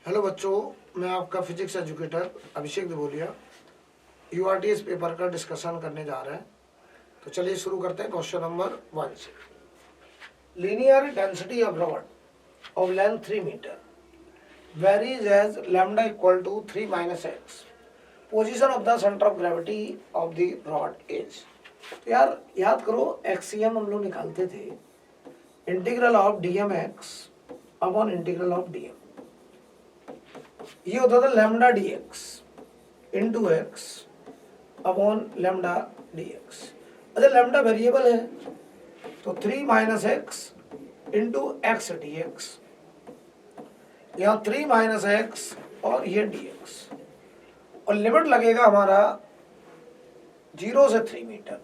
Hello बच्चों, मैं आपका फिजिक्स एजुकेटर अभिषेक देवोलिया यूआरटीएस पेपर का डिस्कशन करने जा रहे हैं। तो चलिए शुरू करते हैं क्वेश्चन नंबर 1 से। Linear density of rod of length 3 metre varies as lambda equal to 3 minus x. Position of the centre of gravity of the rod is. तो यार याद करो, एक्सियम हम लोग निकालते थे, integral of d m x upon integral of d m. ये होता था lambda d x into x upon lambda d x. अच्छा, लैम्डा वेरिएबल है तो 3 minus x into x D x, यहाँ 3 माइनस एक्स और ये डी एक्स, और लिमिट लगेगा हमारा 0 से 3 मीटर।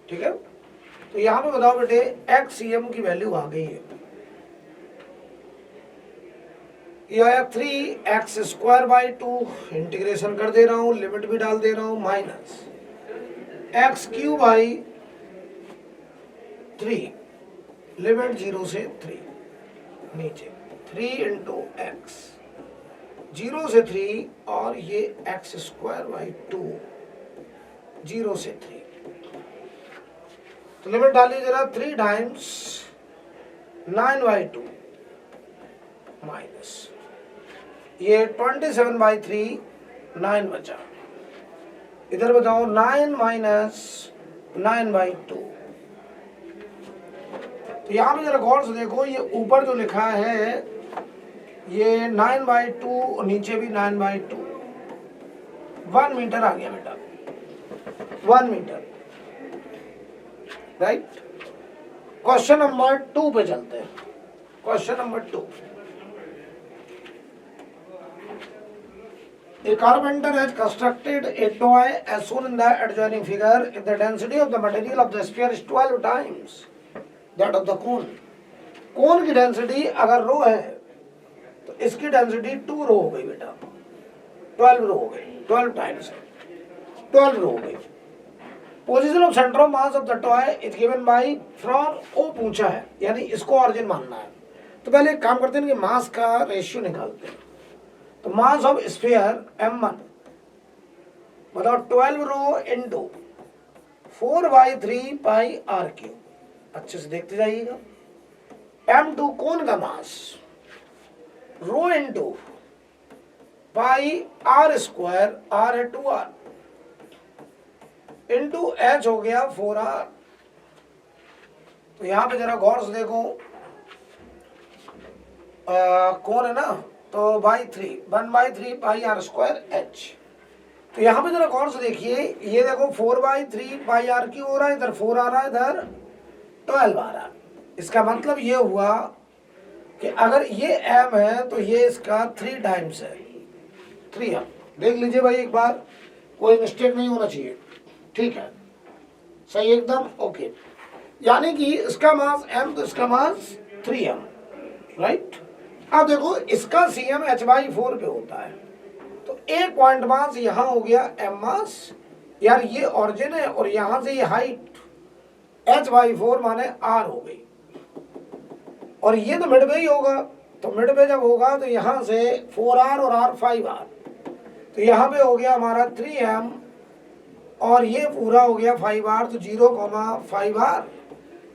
ठीक है, तो यहाँ पे बताओ बेटे, एक्स सी एम की वैल्यू आ गई है, ये आया 3x स्क्वायर बाई 2, इंटीग्रेशन कर दे रहा हूँ, लिमिट भी डाल दे रहा हूँ, minus x Q by 3, limit 0 से 3, नीचे 3 इंटू एक्स 0 से 3, और ये एक्स स्क्वायर बाई 2 0 से 3। तो लिमिट डालिए जरा, 3 टाइम्स 9 बाई 2 माइनस ये 27 बाई 3, 9 बचा। इधर बताओ 9 माइनस 9 बाई 2। तो यहाँ पे जरा गौर से देखो, ये ऊपर जो लिखा है ये 9 बाई 2, नीचे भी 9 बाई 2, 1 मीटर आ गया बेटा, 1 मीटर। राइट, क्वेश्चन नंबर 2 पे चलते हैं। Question number 2, a carpenter has constructed a toy as shown in the adjoining figure. If the density of the material of the sphere is 12 times that of the cone, कोन की density अगर रो है तो इसकी density 2 रो हो गई बेटा, 12 रो हो गई, 12 टाइम्स 12 रो हो गई। Position of centre of mass of the toy is given by from O पूछा है, यानी इसको ऑरिजिन मानना है। तो पहले एक काम करते हैं कि मास का रेशियो निकालते हैं। तो मास ऑफ स्फीयर m1 बताओ, 12 rho into 4/3 pi r cube. अच्छे से देखते जाइएगा। m2 कोन का mass, rho into pi r square, r है 2r, इंटू h हो गया 4r। तो यहां पे जरा गौर से देखो, कौन है ना, तो by 3, 1/3 pi r square h. तो यहाँ पे जरा गौर से देखिए, ये देखो 4/3 पाई आर क्यू हो रहा है, इधर 4 आ रहा है, इधर 12 आ रहा है। इसका मतलब ये हुआ कि अगर ये m है तो ये इसका 3 टाइम्स है, 3m। देख लीजिए भाई एक बार, कोई मिस्टेक नहीं होना चाहिए। ठीक है, सही एकदम ओके। यानी कि इसका मास m तो इसका मास 3m। राइट, अब देखो इसका CM h/4 पे होता है, तो एक पॉइंट मास यहां हो गया m मास, यार ये ऑरिजिन है, और यहां से ये हाइट h/4 माने r हो गई, और ये तो मिड पे ही होगा। तो मिड पे जब होगा तो यहां से 4r और r 5r, तो यहां पे हो गया हमारा 3m, और ये पूरा हो गया 5r, तो 0,5r,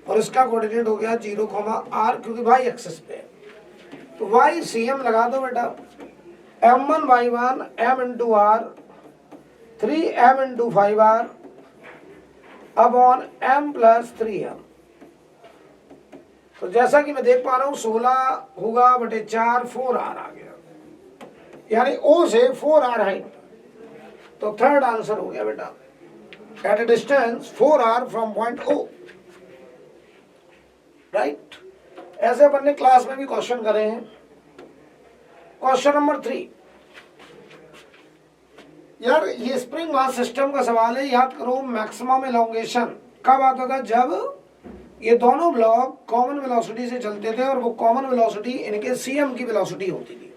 और इसका कोऑर्डिनेट हो गया 0,r, क्योंकि भाई एक्सिस पे। तो y CM लगा दो बेटा, m1/1 m into r, 3m into 5r upon m plus 3m। तो जैसा कि मैं देख पा रहा हूं 16 होगा बटे 4, 4r आ गया, यानी O से 4r हाइट। तो थर्ड आंसर हो गया बेटा, at a distance 4r from point O। Right, ऐसे अपन ने क्लास में भी क्वेश्चन करे हैं। क्वेश्चन नंबर 3, यार ये स्प्रिंग मास सिस्टम का सवाल है। याद करो, मैक्सिमम एलोंगेशन कब आता था, जब ये दोनों ब्लॉक कॉमन वेलोसिटी से चलते थे, और वो कॉमन वेलोसिटी इनके CM की वेलोसिटी होती थी।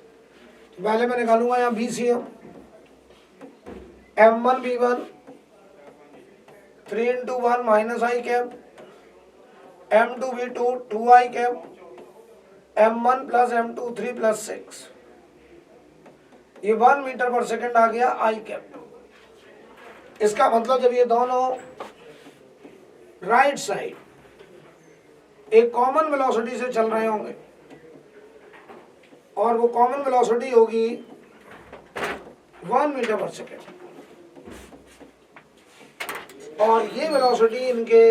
तो पहले मैं निकालूंगा यहाँ BCM, m1 b1 3 into 1 minus i cap, m2 b2 2i cap, m1 plus m2 3 plus 6, ये 1 मीटर पर सेकेंड आ गया आई कैप। इसका मतलब जब ये दोनों राइट साइड एक कॉमन वेलोसिटी से चल रहे होंगे और वो कॉमन वेलोसिटी होगी 1 मीटर पर सेकेंड, और ये वेलोसिटी इनके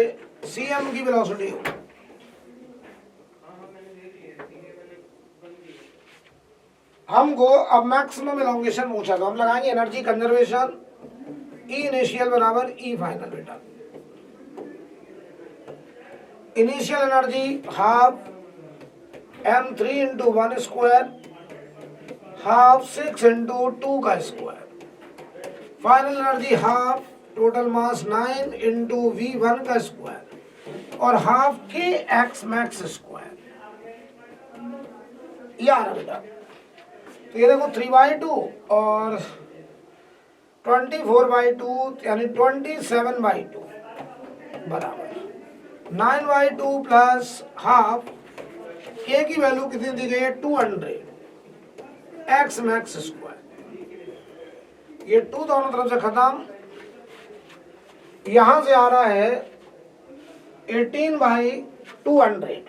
cm की वेलोसिटी होगी। हमको अब मैक्सिमम एलोंगेशन पूछा, तो हम लगाएंगे एनर्जी कंजर्वेशन ई इनिशियल बराबर ई फाइनल। बेटा initial energy half m3 into 1 square half 6 into 2 का square, final energy half total mass 9 into v1 का स्क्वायर और हाफ के एक्स मैक्स स्क्वायर। यार बेटा तो ये देखो 3/2 और 24/2 यानी 27/2 बराबर 9/2 प्लस हाफ, के की वैल्यू कितनी दी गई है 200 एक्स मैक्स स्क्वायर। ये 2 दोनों तरफ से खत्म, यहां से आ रहा है 18/200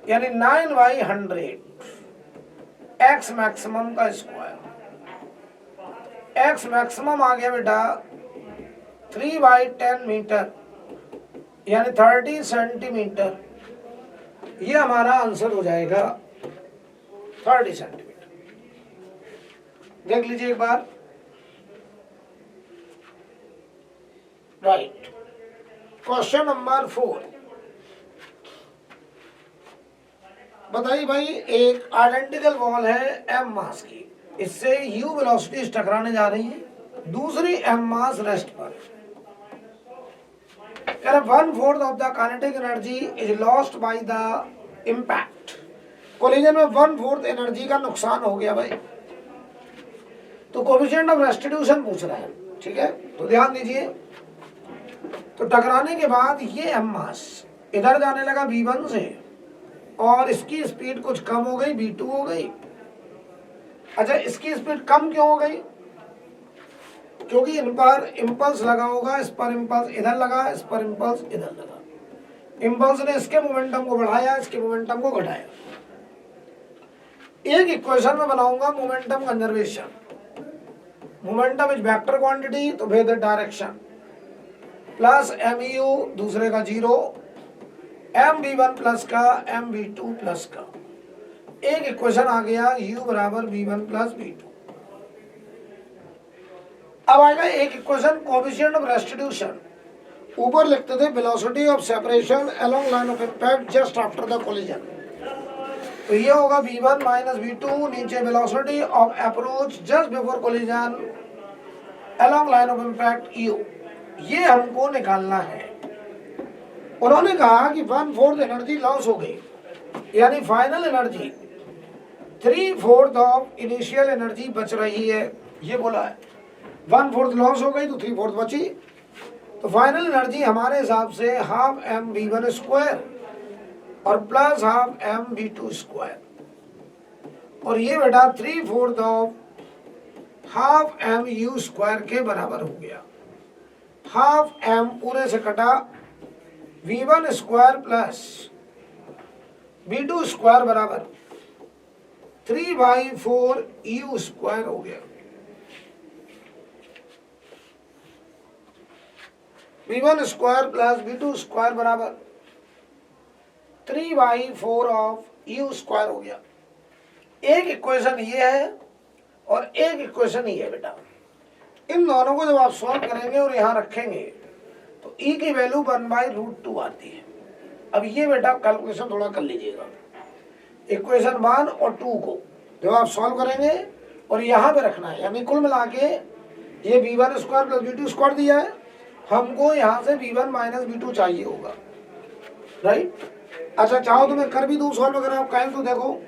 यानी 9/100 एक्स मैक्सिमम का स्क्वायर। एक्स मैक्सिमम आ गया बेटा 3/10 मीटर यानी 30 सेंटीमीटर। ये हमारा आंसर हो जाएगा 30 सेंटीमीटर। देख लीजिए एक बार, राइट। क्वेश्चन नंबर 4 बताइए भाई, एक आइडेंटिकल बॉल है m मास की, इससे u वेलोसिटी टकराने जा रही है, दूसरी m मास रेस्ट पर। 1/4 of the kinetic energy is lost by the impact. Collision में 1/4 एनर्जी का नुकसान हो गया भाई, तो कोएफिशिएंट ऑफ रेस्टिट्यूशन पूछ रहा है, ठीक है। तो ध्यान दीजिए, तो टकराने के बाद ये m मास इधर जाने लगा v1 से और इसकी स्पीड कुछ कम हो गई, v2 हो गई। अच्छा, इसकी स्पीड कम क्यों हो गई? क्योंकि इन पर इम्पल्स लगा होगा, इस पर इम्पल्स इधर लगा, इस पर इम्पल्स इधर लगा। इम्पल्स ने इसके मोमेंटम को बढ़ाया, इसके मोमेंटम को घटाया। एक इक्वेशन में बनाऊंगा momentum conservation. Momentum is vector quantity, तो फिर डायरेक्शन प्लस mu दूसरे का 0, mv1 प्लस का mv2 प्लस का। एक इक्वेशन आ गया u बराबर v1 प्लस v2। अब आएगा एक इक्वेशन कोएफिशिएंट ऑफ रेस्टिट्यूशन। ऊपर लिखते थे velocity of separation along line of impact just after the collision, तो ये होगा v1 माइनस v2, नीचे velocity of approach just before collision along line of impact u। ये हमको निकालना है। उन्होंने कहा कि 1/4 एनर्जी लॉस हो गई, यानी final energy 3/4 of initial energy बच रही है, ये बोला है। 1/4 लॉस हो गई तो 3/4 बची, तो फाइनल एनर्जी हमारे हिसाब से हाफ mv1 स्क्वायर और प्लस हाफ mv2 स्क्वायर, और ये बेटा 3/4 ऑफ हाफ mu स्क्वायर के बराबर हो गया। हाफ m पूरे से कटा, v1 square plus v2 square बराबर 3/4 u स्क्वायर हो गया। v1 square plus v2 square बराबर 3/4 ऑफ u स्क्वायर हो गया। एक इक्वेशन ये है और एक इक्वेशन ये है बेटा। इन दोनों को जब आप सॉल्व करेंगे और यहाँ रखेंगे तो e की वैल्यू 1/√2 आती है। अब ये बेटा कैलकुलेशन थोड़ा कर लीजिएगा, इक्वेशन 1 और 2 को जब आप सॉल्व करेंगे और यहाँ पे रखना है, यानी कुल मिला के ये v1 square plus v2 square दिया है, हमको यहाँ से v1 माइनस v2 चाहिए होगा, राइट। अच्छा, चाहो तो मैं कर भी दूँ सॉल्व, अगर आप कहें तो देखो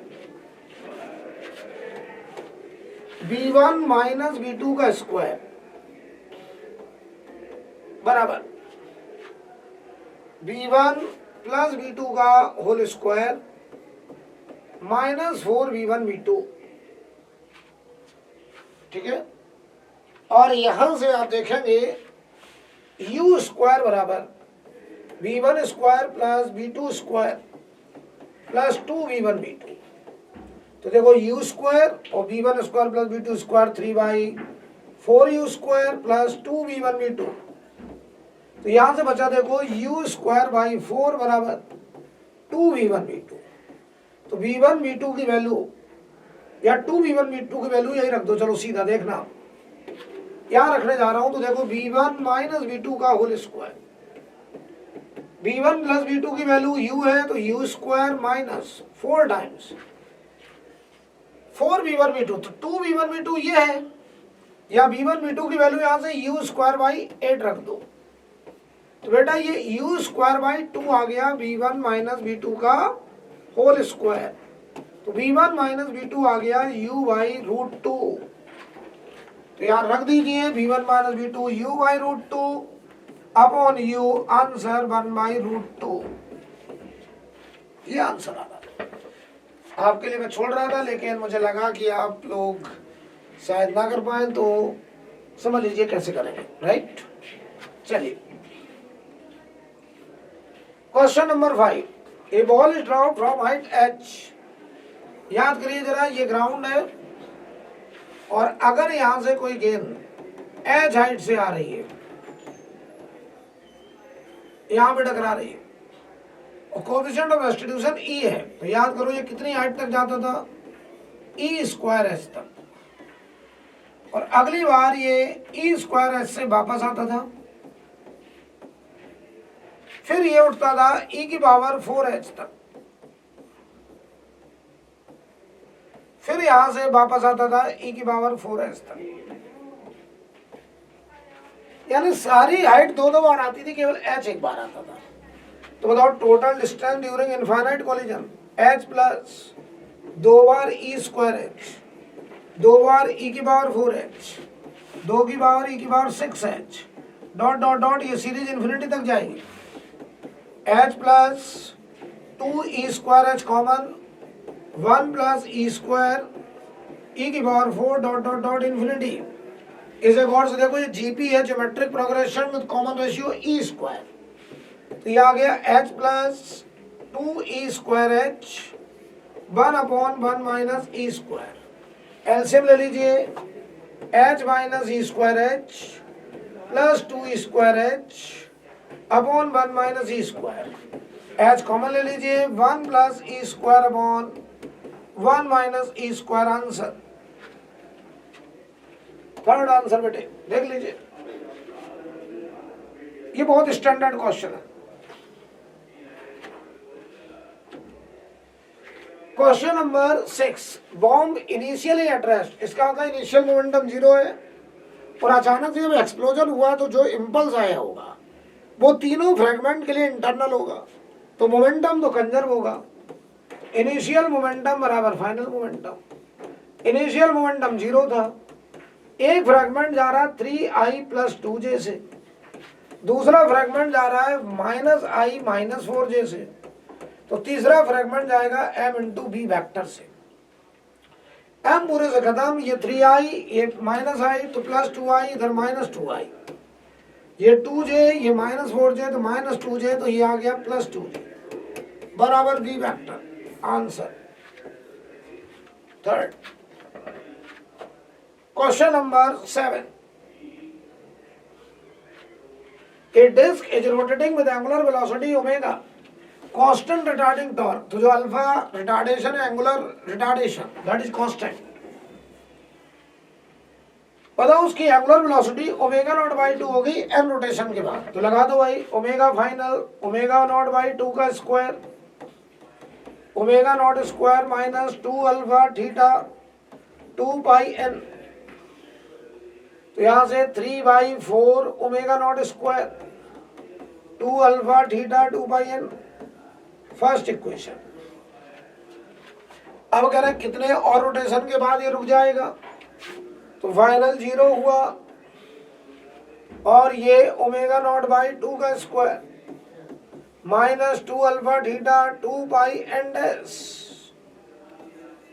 v1 माइनस v2 का स्क्वायर बराबर v1 प्लस v2 का होल स्क्वायर -4v1v2, ठीक है। और यहां से आप देखेंगे u स्क्वायर बराबर v1 square plus v2 square plus 2v1v2। तो देखो u स्क्वायर और v1 square plus v2 square 3/4u square plus 2v1v2। तो यहां से बचा देखो u स्क्वायर बाई 4 बराबर 2v1v2। तो v1v2 की वैल्यू या 2v1v2 की वैल्यू यही रख दो। चलो सीधा देखना, यहां रखने जा रहा हूं। तो देखो v1 माइनस v2 का whole square, v1 plus v2 की वैल्यू u है तो u square minus 4 times 4v1v2, तो 2v1v2 ये है, या v1v2 की वैल्यू यहां से u स्क्वायर बाई 8 रख दो। तो बेटा ये u स्क्वायर बाई 2 आ गया v1 माइनस v2 का होल स्क्वायर। तो v1 माइनस v2 आ गया u बाई √2। तो यहाँ रख दीजिए v1 minus v2 u by √2 upon u, answer 1/√2। ये आंसर आ रहा था। आपके लिए मैं छोड़ रहा था, लेकिन मुझे लगा कि आप लोग शायद ना कर पाए, तो समझ लीजिए कैसे करेंगे, राइट। चलिए question number 5, A ball is drop from height h। याद करिए जरा, ये ग्राउंड है और अगर यहां से कोई गेंद h हाइट से आ रही है, यहां पे टकरा रही है और कोएफिशिएंट ऑफ रेस्टिट्यूशन e है, तो याद करो ये कितनी हाइट तक जाता था, e स्क्वायर h तक। और अगली बार ये e स्क्वायर h से वापस आता था, फिर ये उठता था e की पावर 4h तक, फिर यहां से वापस आता था e की पावर 4h तक। यानी सारी हाइट दो बार आती थी, केवल h एक बार आता था। तो बताओ total distance during infinite collision h plus 2 बार e स्क्वायर h, 2 बार e की पावर 4h, 2 की पावर e की power 6h, dot dot dot, ये सीरीज इन्फिनिटी तक जाएगी। h plus 2e square h common, 1 plus e square e की power 4 dot dot dot infinity. इसे गौर से देखो, ये जीपी है, geometric progression with common ratio e square. तो ये आ गया h plus 2e square h 1/1 minus e square. LCM ले लीजिए, h minus e square h plus 2e square h upon 1 minus e square. h common ले लीजिए, 1 plus e square upon 1 minus e square. Answer third answer बेटे देख लीजिए, ये बहुत standard question है। Question number 6, bomb initially at rest. इसका मतलब इनिशियल मोमेंटम 0 है और अचानक से जब एक्सप्लोजन हुआ तो जो इम्पल्स आया होगा वो तीनों फ्रैगमेंट के लिए इंटरनल होगा, तो मोमेंटम तो कंजर्व होगा। इनिशियल मोमेंटम बराबर फाइनल मोमेंटम। इनिशियल मोमेंटम 0 था, एक फ्रैगमेंट जा रहा है 3i प्लस 2j से, दूसरा फ्रैगमेंट जा रहा है -i माइनस 4j से, तो तीसरा फ्रैगमेंट जाएगा m इंटू बी वैक्टर से। m पूरे से खत्म, ये 3i, ये -i तो प्लस 2i, इधर -2i, ये 2j, ये -4j तो -2j, तो ये आ गया प्लस 2j बराबर b vector. Answer third. Question number 7, a disk is rotating with angular velocity omega, constant retarding torque। तो जो अल्फा रिटार्डेशन है, angular retardation, that is constant. बताओ उसकी angular velocity omega not by 2 होगी N rotation के बाद। तो लगा दो भाई, omega final omega not by 2 का square, omega not square minus 2 alpha theta 2 pi n. तो यहां से 3/4 omega not square 2 alpha theta 2 pi n, first equation. अब कह रहे हैं कितने और रोटेशन के बाद ये रुक जाएगा, तो फाइनल 0 हुआ और ये ओमेगा नॉट बाई 2 का square minus 2 alpha theta 2 pi n dash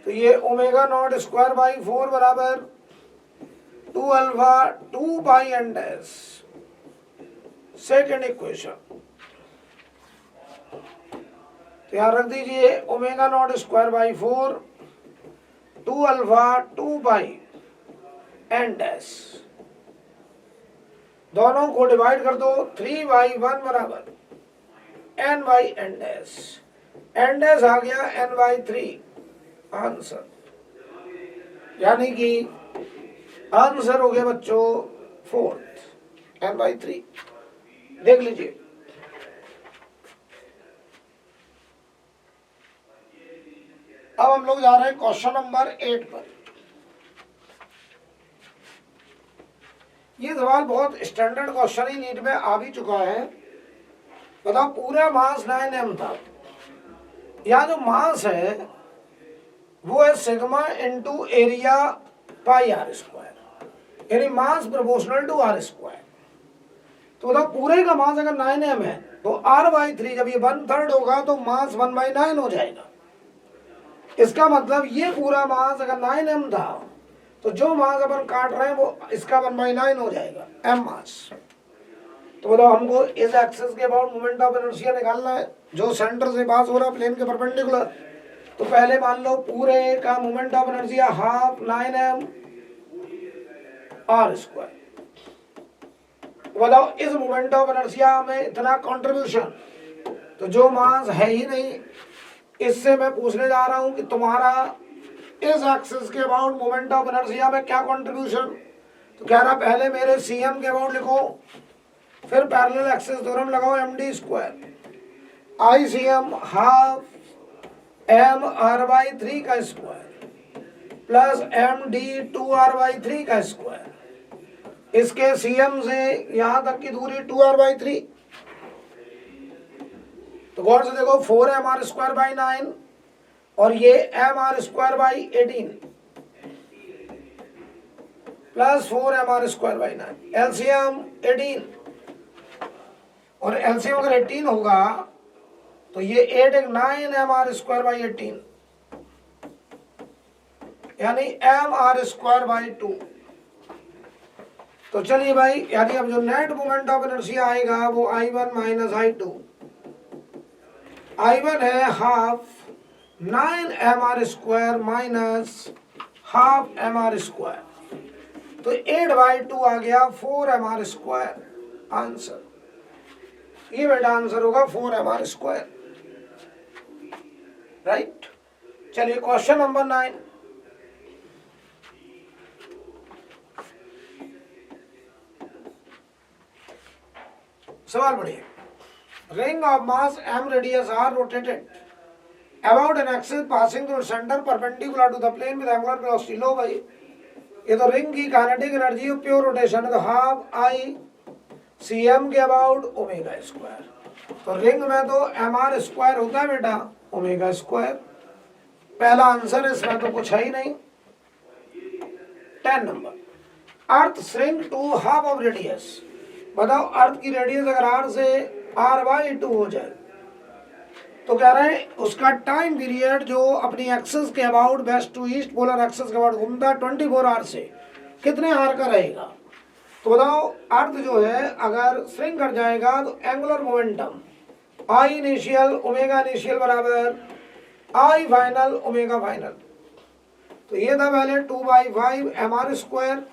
तो ये ओमेगा नॉट स्क्वायर बाई 4 बराबर 2 alpha 2 by n dash. Second equation तो यहाँ रख दीजिए omega not square by 4 2 alpha 2 by n dash. दोनों को डिवाइड कर दो 3 बाई 1 बराबर n by n dash. N dash आ गया एन बाई 3 आंसर, यानी कि आंसर हो गया बच्चों 4 एन बाई 3। देख लीजिए अब हम लोग जा रहे हैं क्वेश्चन नंबर 8 पर। ये सवाल बहुत स्टैंडर्ड क्वेश्चन ही नीट में आ भी चुका है। बताओ पूरा मास 9m था, यहाँ जो मास है वो है sigma into area pi r square, यानी mass proportional to r square. तो बताओ पूरे का मास अगर 9m है तो r/3 जब ये 1/3 होगा तो मास 1/9 हो जाएगा। इसका मतलब ये पूरा मास अगर 9m था तो जो मास अपन काट रहे हैं वो इसका 1/9 हो जाएगा m मास। तो बताओ हमको इस एक्सिस के अबाउट मोमेंट ऑफ इनर्शिया निकालना है जो सेंटर से पास हो रहा है प्लेन के परपेंडिकुलर। तो पहले मान लो पूरे का moment of inertia half 9m r square. बताओ इस मोमेंट ऑफ इनर्शिया में इतना कंट्रीब्यूशन, तो जो मास है ही नहीं, इससे मैं पूछने जा रहा हूं कि तुम्हारा इस एक्सिस के अबाउट मोमेंट ऑफ इनर्शिया में क्या कंट्रीब्यूशन। तो कह रहा पहले मेरे cm के अबाउट लिखो, फिर पैरेलल एक्सिस थ्योरम लगाओ md square ICM half m r/3 का स्क्वायर प्लस md 2r/3 का स्क्वायर। इसके cm से यहां तक की दूरी 2r/3। तो गौर से देखो 4m r स्क्वायर बाई 9 और ये m r square by 18 plus 4m r square by 9। LCM 18 और एलसीएम अगर 18 होगा तो ये 8 एक 9m r स्क्वायर बाई 18, यानी m r स्क्वायर बाई 2। तो चलिए भाई, यानी अब जो नेट मोमेंट ऑफ इनर्शिया आएगा वो I1 माइनस I2। I1 है half 9m r square minus half m r square, तो 8/2 आ गया 4m r स्क्वायर आंसर। ये बेटा आंसर होगा 4m r स्क्वायर, राइट। चलिए क्वेश्चन नंबर 9। सवाल पढ़िए। Ring of mass m radius r rotated about an axis passing through centre perpendicular to the plane with angular velocity. लो भाई, ये तो रिंग की काइनेटिक एनर्जी और प्योर रोटेशन है, तो हाफ I cm के अबाउट ओमेगा स्क्वायर। तो रिंग में तो mr स्क्वायर होता है बेटा ओमेगा स्क्वायर। पहला आंसर, इसमें तो कुछ है ही नहीं। 10 number, earth shrink to half of radius. बताओ अर्थ की रेडियस अगर r से r/2 हो जाए तो कह रहे हैं उसका टाइम पीरियड जो अपनी एक्सिस के about west to east polar axis के अबाउट घूमता है 24 आवर से कितने आवर का रहेगा। तो बताओ अर्थ जो है अगर श्रिंक कर जाएगा तो angular momentum I initial omega initial बराबर I फाइनल ओमेगा फाइनल। तो ये था पहले 2/5 mr स्क्वायर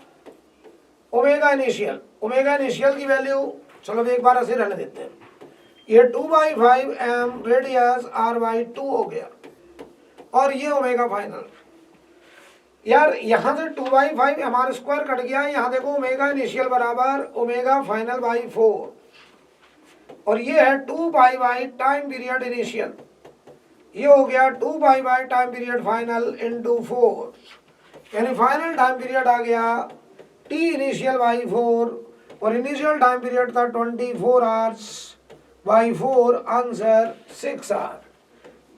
ओमेगा इनिशियल की वैल्यू, चलो एक बार ऐसे रहने देते हैं। ये 2/5 m रेडियस r/2 हो गया और ये ओमेगा फाइनल। यार यहाँ से 2/5 mr स्क्वायर कट गया, यहाँ देखो ओमेगा इनिशियल बराबर ओमेगा फाइनल बाई 4 और ये है 2/5 टाइम पीरियड इनिशियल, ये हो गया 2/5 टाइम पीरियड फाइनल इंटू 4, यानी फाइनल टाइम पीरियड आ गया t इनिशियल बाई 4 और इनिशियल टाइम पीरियड था 24 आवर्स बाई 4, आंसर 6 आवर।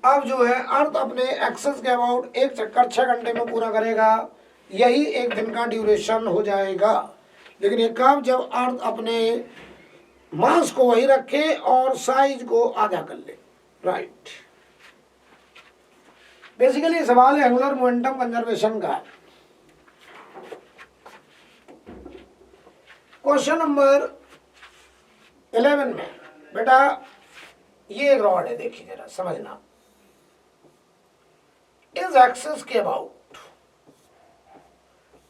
अब जो है अर्थ अपने एक्सेस के अबाउट एक चक्कर 6 घंटे में पूरा करेगा, यही एक दिन का ड्यूरेशन हो जाएगा। लेकिन ये कब, जब अर्थ अपने मास को वही रखे और साइज को आधा कर ले, राइट। बेसिकली सवाल एंगुलर मोमेंटम कंजर्वेशन का है। क्वेश्चन नंबर 11 में बेटा ये एक रॉड है, देखिए जरा समझना। इस एक्सिस के अबाउट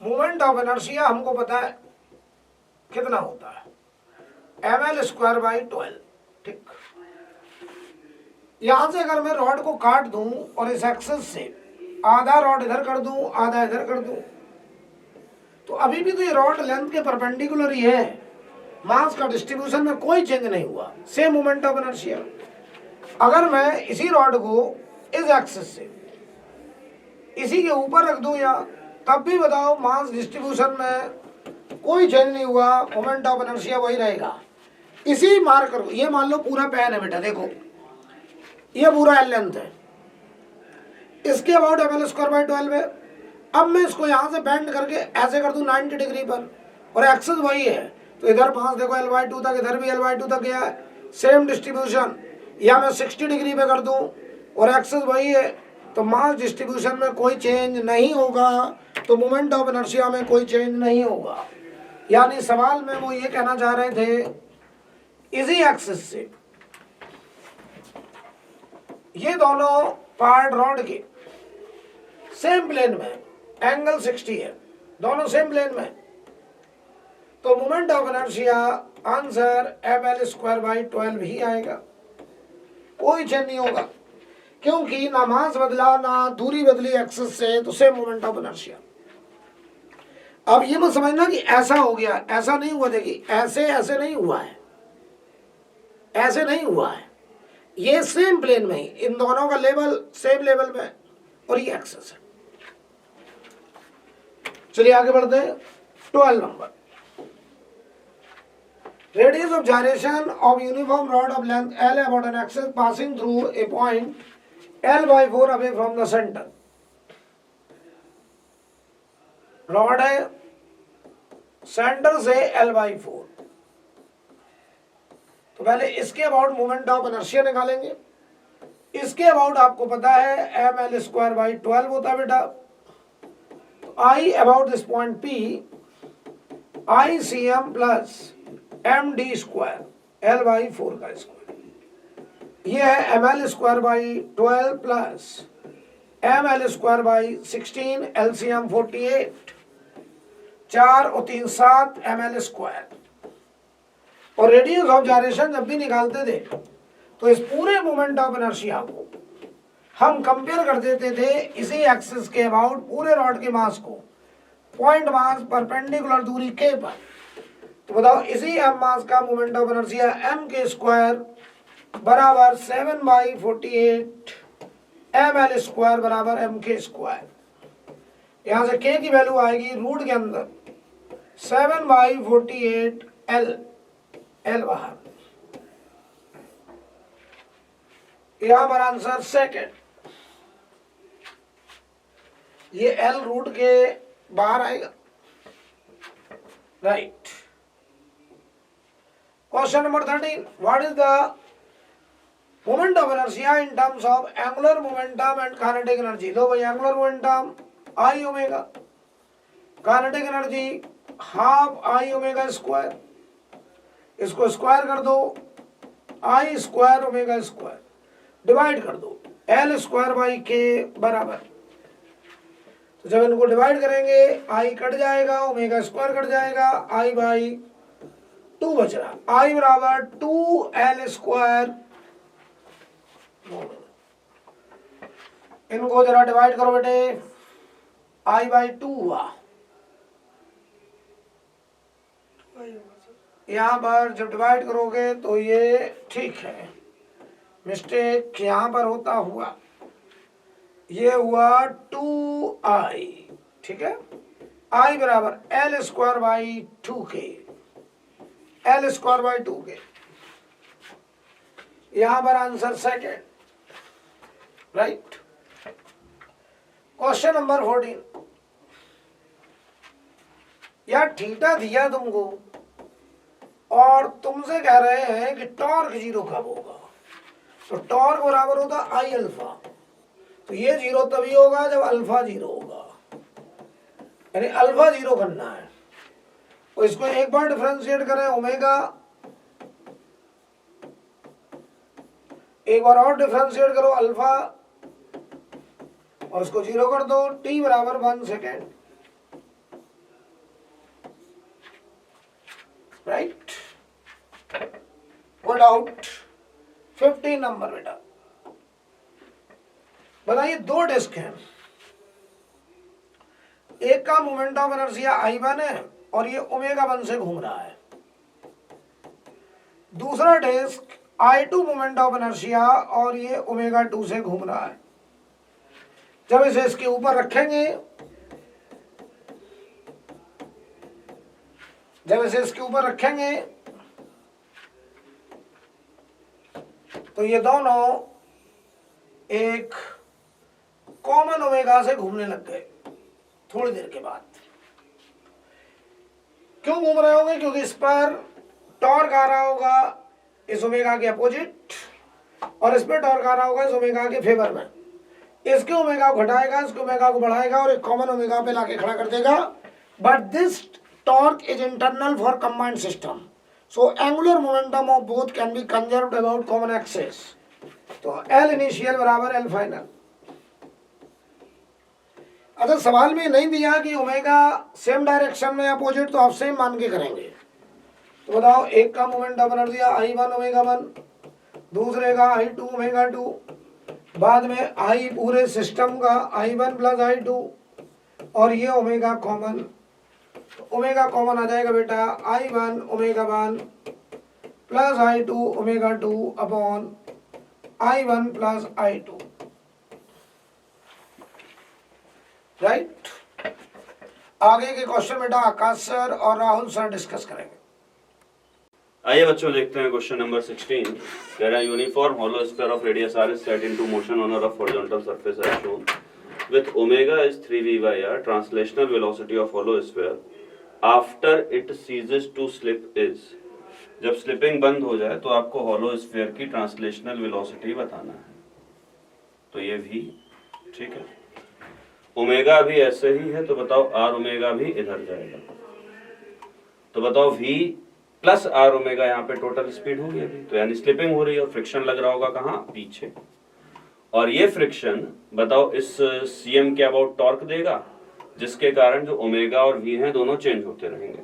मोमेंट ऑफ इनर्शिया हमको पता है कितना होता है, ml²/12। ठीक, यहां से अगर मैं रॉड को काट दूं और इस एक्सिस से आधा रॉड इधर कर दूं आधा इधर कर दूं, तो अभी भी तो ये रॉड लेंथ के परपेंडिकुलर ही है, मास का डिस्ट्रीब्यूशन में कोई चेंज नहीं हुआ, सेम मोमेंट ऑफ इनर्शिया। अगर मैं इसी रॉड को इस एक्सिस से इसी के ऊपर रख दूं या, तब भी बताओ मास डिस्ट्रीब्यूशन में कोई चेंज नहीं हुआ, मोमेंट ऑफ इनर्शिया वही रहेगा। इसी मार्कर को, ये मान लो पूरा पेन है बेटा, देखो ये पूरा एल लेंथ है, इसके अबाउट ml²/12 है। अब मैं इसको यहाँ से बेंड करके ऐसे कर दूं 90 डिग्री पर, और एक्सिस वही है, तो इधर 5 देखो L/2 तक, इधर भी L/2 तक गया है, सेम डिस्ट्रीब्यूशन। या मैं 60 डिग्री पे कर दूं और एक्सिस वही है, तो मास डिस्ट्रीब्यूशन में कोई चेंज नहीं होगा, तो मोमेंट ऑफ इनर्शिया में कोई चेंज नहीं होगा। यानी सवाल में वो ये कहना चाह रहे थे, इसी एक्सिस से ये दोनों पार्ट रॉड के सेम प्लेन में, एंगल 60 है, दोनों सेम प्लेन में, तो moment of inertia answer ml²/12 ही आएगा, कोई चेंज नहीं होगा, क्योंकि ना मास बदला ना दूरी बदली एक्सिस से, तो सेम मोमेंट ऑफ इनर्शिया। अब ये मत समझना कि ऐसा हो गया, ऐसा नहीं हुआ, देखिए ऐसे ऐसे नहीं हुआ है, ऐसे नहीं हुआ है, ये सेम प्लेन में ही, इन दोनों का लेवल सेम लेवल में, और ये एक्सिस है। चलिए आगे बढ़ते हैं। 12 number, radius of gyration of uniform rod of length L about an axis passing through a point L/4 away from the center। Rod है सेंटर से L/4, तो पहले इसके अबाउट मोमेंट ऑफ इनर्शिया निकालेंगे। इसके अबाउट आपको पता है ml²/12 होता है बेटा। तो I about this point P ICM plus md² L/4 का स्क्वायर, ये है ml²/12 प्लस ml²/16 LCM 48, 4 और 3 7 ml²। और रेडियस ऑफ जायरेशन जब भी निकालते थे तो इस पूरे मोमेंट ऑफ इनर्शिया को हम कंपेयर कर देते थे इसी एक्सिस के अबाउट पूरे रॉड के मास को, पॉइंट मास परपेंडिकुलर दूरी के पर। तो बताओ इसी m मास का मोमेंट ऑफ इनर्शिया mk² बराबर 7/48 ml² बराबर mk²। यहां से k की वैल्यू आएगी रूट के अंदर 7/48 L बाहर, यहां पर आंसर सेकेंड, ये L रूट के बाहर आएगा, right. Question number 13, what is the moment of inertia in terms of angular momentum and kinetic energy. लो भाई, angular momentum I omega, kinetic energy half I omega, इसको स्क्वायर कर दो, I² ओमेगा², divide कर दो L²/k बराबर। तो जब इनको डिवाइड करेंगे I कट जाएगा, ओमेगा² कट जाएगा, I/2 बच रहा, I बराबर 2L²। इनको जरा डिवाइड करो बेटे, I/2 हुआ, यहां पर जब डिवाइड करोगे तो ये ठीक है, मिस्टेक यहां पर होता हुआ ये हुआ 2I, ठीक है। I बराबर L²/2k, L²/2k, यहां पर answer second, right. Question number 14, यार थीटा दिया तुमको और तुमसे कह रहे हैं कि टॉर्क 0 कब होगा, तो टॉर्क बराबर होता I अल्फा। तो ये जीरो तभी होगा जब अल्फा जीरो होगा, यानी अल्फा जीरो करना है। तो इसको एक बार डिफरेंशिएट करें ओमेगा, एक बार और डिफरेंशिएट करो अल्फा, और इसको जीरो कर दो, t बराबर 1 सेकेंड, राइट। कोई डाउट? 15 नंबर बेटा, बताइए दो डिस्क हैं, एक का मोमेंट ऑफ इनर्शिया I1 है और ये ओमेगा 1 से घूम रहा है, दूसरा disc I2 moment of inertia और ये ओमेगा 2 से घूम रहा है। जब इसे इसके ऊपर रखेंगे, जब इसे इसके ऊपर रखेंगे तो ये दोनों एक कॉमन ओमेगा से घूमने लग गए थोड़ी देर के बाद। क्यों घूम रहे होंगे? क्योंकि इस पर टॉर्क आ रहा होगा इस ओमेगा के अपोजिट, और इस पर टॉर्क आ रहा होगा इस ओमेगा के फेवर में। इसके ओमेगा को घटाएगा, इसके ओमेगा को बढ़ाएगा और एक कॉमन ओमेगा पे लाके खड़ा कर देगा। But this torque is internal for combined system, so angular momentum of both can be conserved about common axis. तो एल इनिशियल बराबर एल फाइनल। अगर सवाल में नहीं दिया कि ओमेगा सेम डायरेक्शन में अपोजिट, तो आप सेम मान के करेंगे। तो बताओ, एक का moment of inertia I1 omega 1, दूसरे का I2 ओमेगा 2, बाद में I पूरे सिस्टम का I1 प्लस I2, और ये ओमेगा कॉमन। तो ओमेगा कॉमन आ जाएगा बेटा I1 omega 1 plus I2 omega 2 upon I1 plus I2, right. आगे के क्वेश्चन बेटा आकाश सर और राहुल सर डिस्कस करेंगे। आइए बच्चों देखते हैं क्वेश्चन नंबर 16। कह रहा है uniform hollow sphere of radius r is set into motion on a rough horizontal surface as shown with omega is 3v by r. Translational velocity of hollow sphere after it ceases to slip is। जब slipping बंद हो जाए तो आपको होलो sphere की translational velocity बताना है। तो ये v ठीक है, ओमेगा भी ऐसे ही है, तो बताओ r ओमेगा भी इधर जाएगा। तो बताओ v प्लस आर ओमेगा यहाँ पे टोटल स्पीड होगी अभी, तो यानी स्लिपिंग हो रही है और फ्रिक्शन लग रहा होगा कहाँ? पीछे। और ये फ्रिक्शन बताओ इस सीएम के अबाउट टॉर्क देगा, जिसके कारण जो ओमेगा और वी हैं दोनों चेंज होते रहेंगे।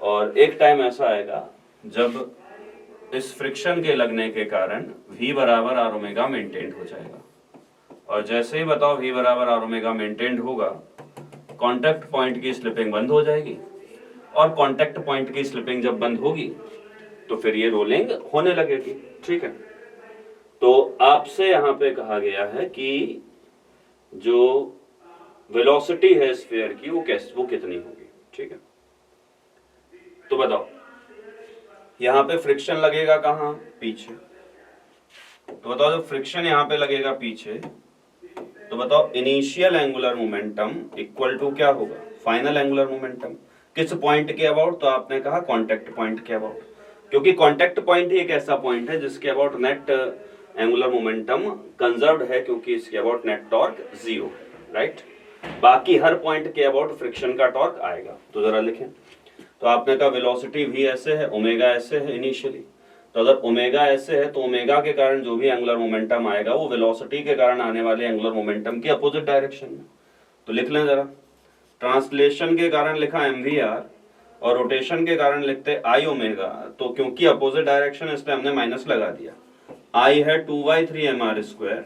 और एक टाइम ऐसा आएगा जब इस फ्रिक्शन के लगने के कारण वी बराबर आर ओमेगा मेंटेन हो जाएगा। और जैसे ही बताओ वी बराबर आर ओमेगा मेंटेन होगा, कॉन्टेक्ट पॉइंट की स्लिपिंग बंद हो जाएगी, और कांटेक्ट पॉइंट की स्लिपिंग जब बंद होगी तो फिर ये रोलिंग होने लगेगी। ठीक है, तो आपसे यहां पे कहा गया है कि जो वेलोसिटी है स्फीयर की वो कितनी होगी। ठीक है, तो बताओ यहां पे फ्रिक्शन लगेगा कहां? पीछे। तो बताओ जब फ्रिक्शन यहां पे लगेगा पीछे, तो बताओ initial angular momentum equal to क्या होगा? Final angular momentum. किस पॉइंट के अबाउट? तो आपने कहा कांटेक्ट पॉइंट के अबाउट, क्योंकि कांटेक्ट पॉइंट ही एक ऐसा पॉइंट है जिसके about net angular momentum conserved है, क्योंकि इसके अबाउट नेट टॉर्क 0 है, राइट। बाकी हर पॉइंट के अबाउट फ्रिक्शन का टॉर्क आएगा। तो जरा लिखें, तो आपने कहा वेलोसिटी v ऐसे है, ओमेगा ऐसे है इनिशियली। तो अगर ओमेगा ऐसे है तो ओमेगा के कारण जो भी एंगुलर मोमेंटम आएगा वो वेलोसिटी के कारण आने वाले एंगुलर मोमेंटम के अपोजिट डायरेक्शन में। तो लिख लें जरा, ट्रांसलेशन के कारण लिखा mvr और रोटेशन के कारण लिखते i ओमेगा। तो क्योंकि अपोजिट डायरेक्शन इसलिए हमने माइनस लगा दिया। i है 2/3mr²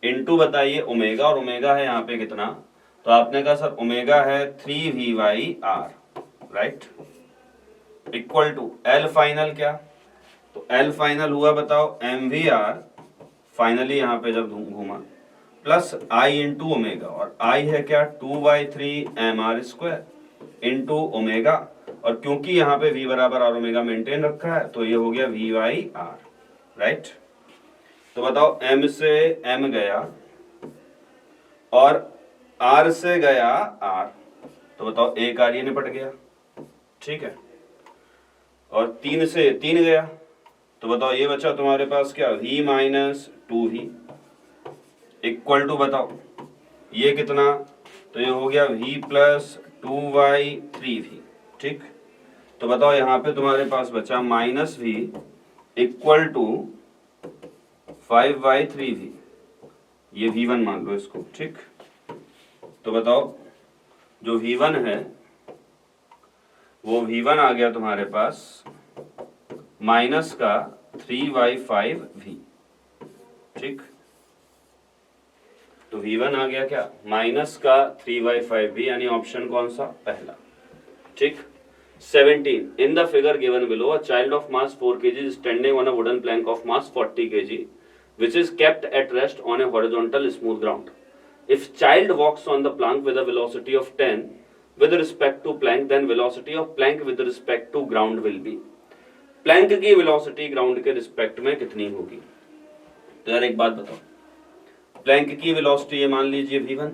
इनटू बताइए ओमेगा, और ओमेगा है यहाँ पे कितना? तो आपने कहा सर ओमेगा है 3v/r, right, equal to L final क्या? तो एल फाइनल हुआ बताओ mvr फाइनली यहाँ पे जब घूमा प्लस आई इंटू ओमेगा, और आई है क्या? 2/3mr² इंटू ओमेगा, और क्योंकि यहाँ पे v बराबर आर ओमेगा मेंटेन रखा है तो ये हो गया v/r, राइट। तो बताओ m से m गया और r से गया r, तो बताओ एक r ये निपट गया, ठीक है। और 3 से 3 गया, तो बताओ ये बचा तुम्हारे पास क्या? v - 2v, इक्वल टू बताओ ये कितना, तो ये हो गया v प्लस 2y3v। ठीक, तो बताओ यहाँ पे तुम्हारे पास बचा minus v equal to 5y3v, ये v1 मान लो इसको। ठीक, तो बताओ जो v1 है वो v1 आ गया तुम्हारे पास माइनस का 3y5v। ठीक, तो v1 आ गया क्या, माइनस का 3y5v, यानी ऑप्शन कौन सा, पहला। ठीक, 17 in the figure given below a child of mass 4 kg is standing on a wooden plank of mass 40 kg which is kept at rest on a horizontal smooth ground. If child walks on the plank with a velocity of 10 with respect to plank, then velocity of plank with respect to ground will be। Plank की velocity ground के respect में कितनी होगी। तो यार एक बात बताओ, प्लैंक की वेलोसिटी ये मान लीजिए v1,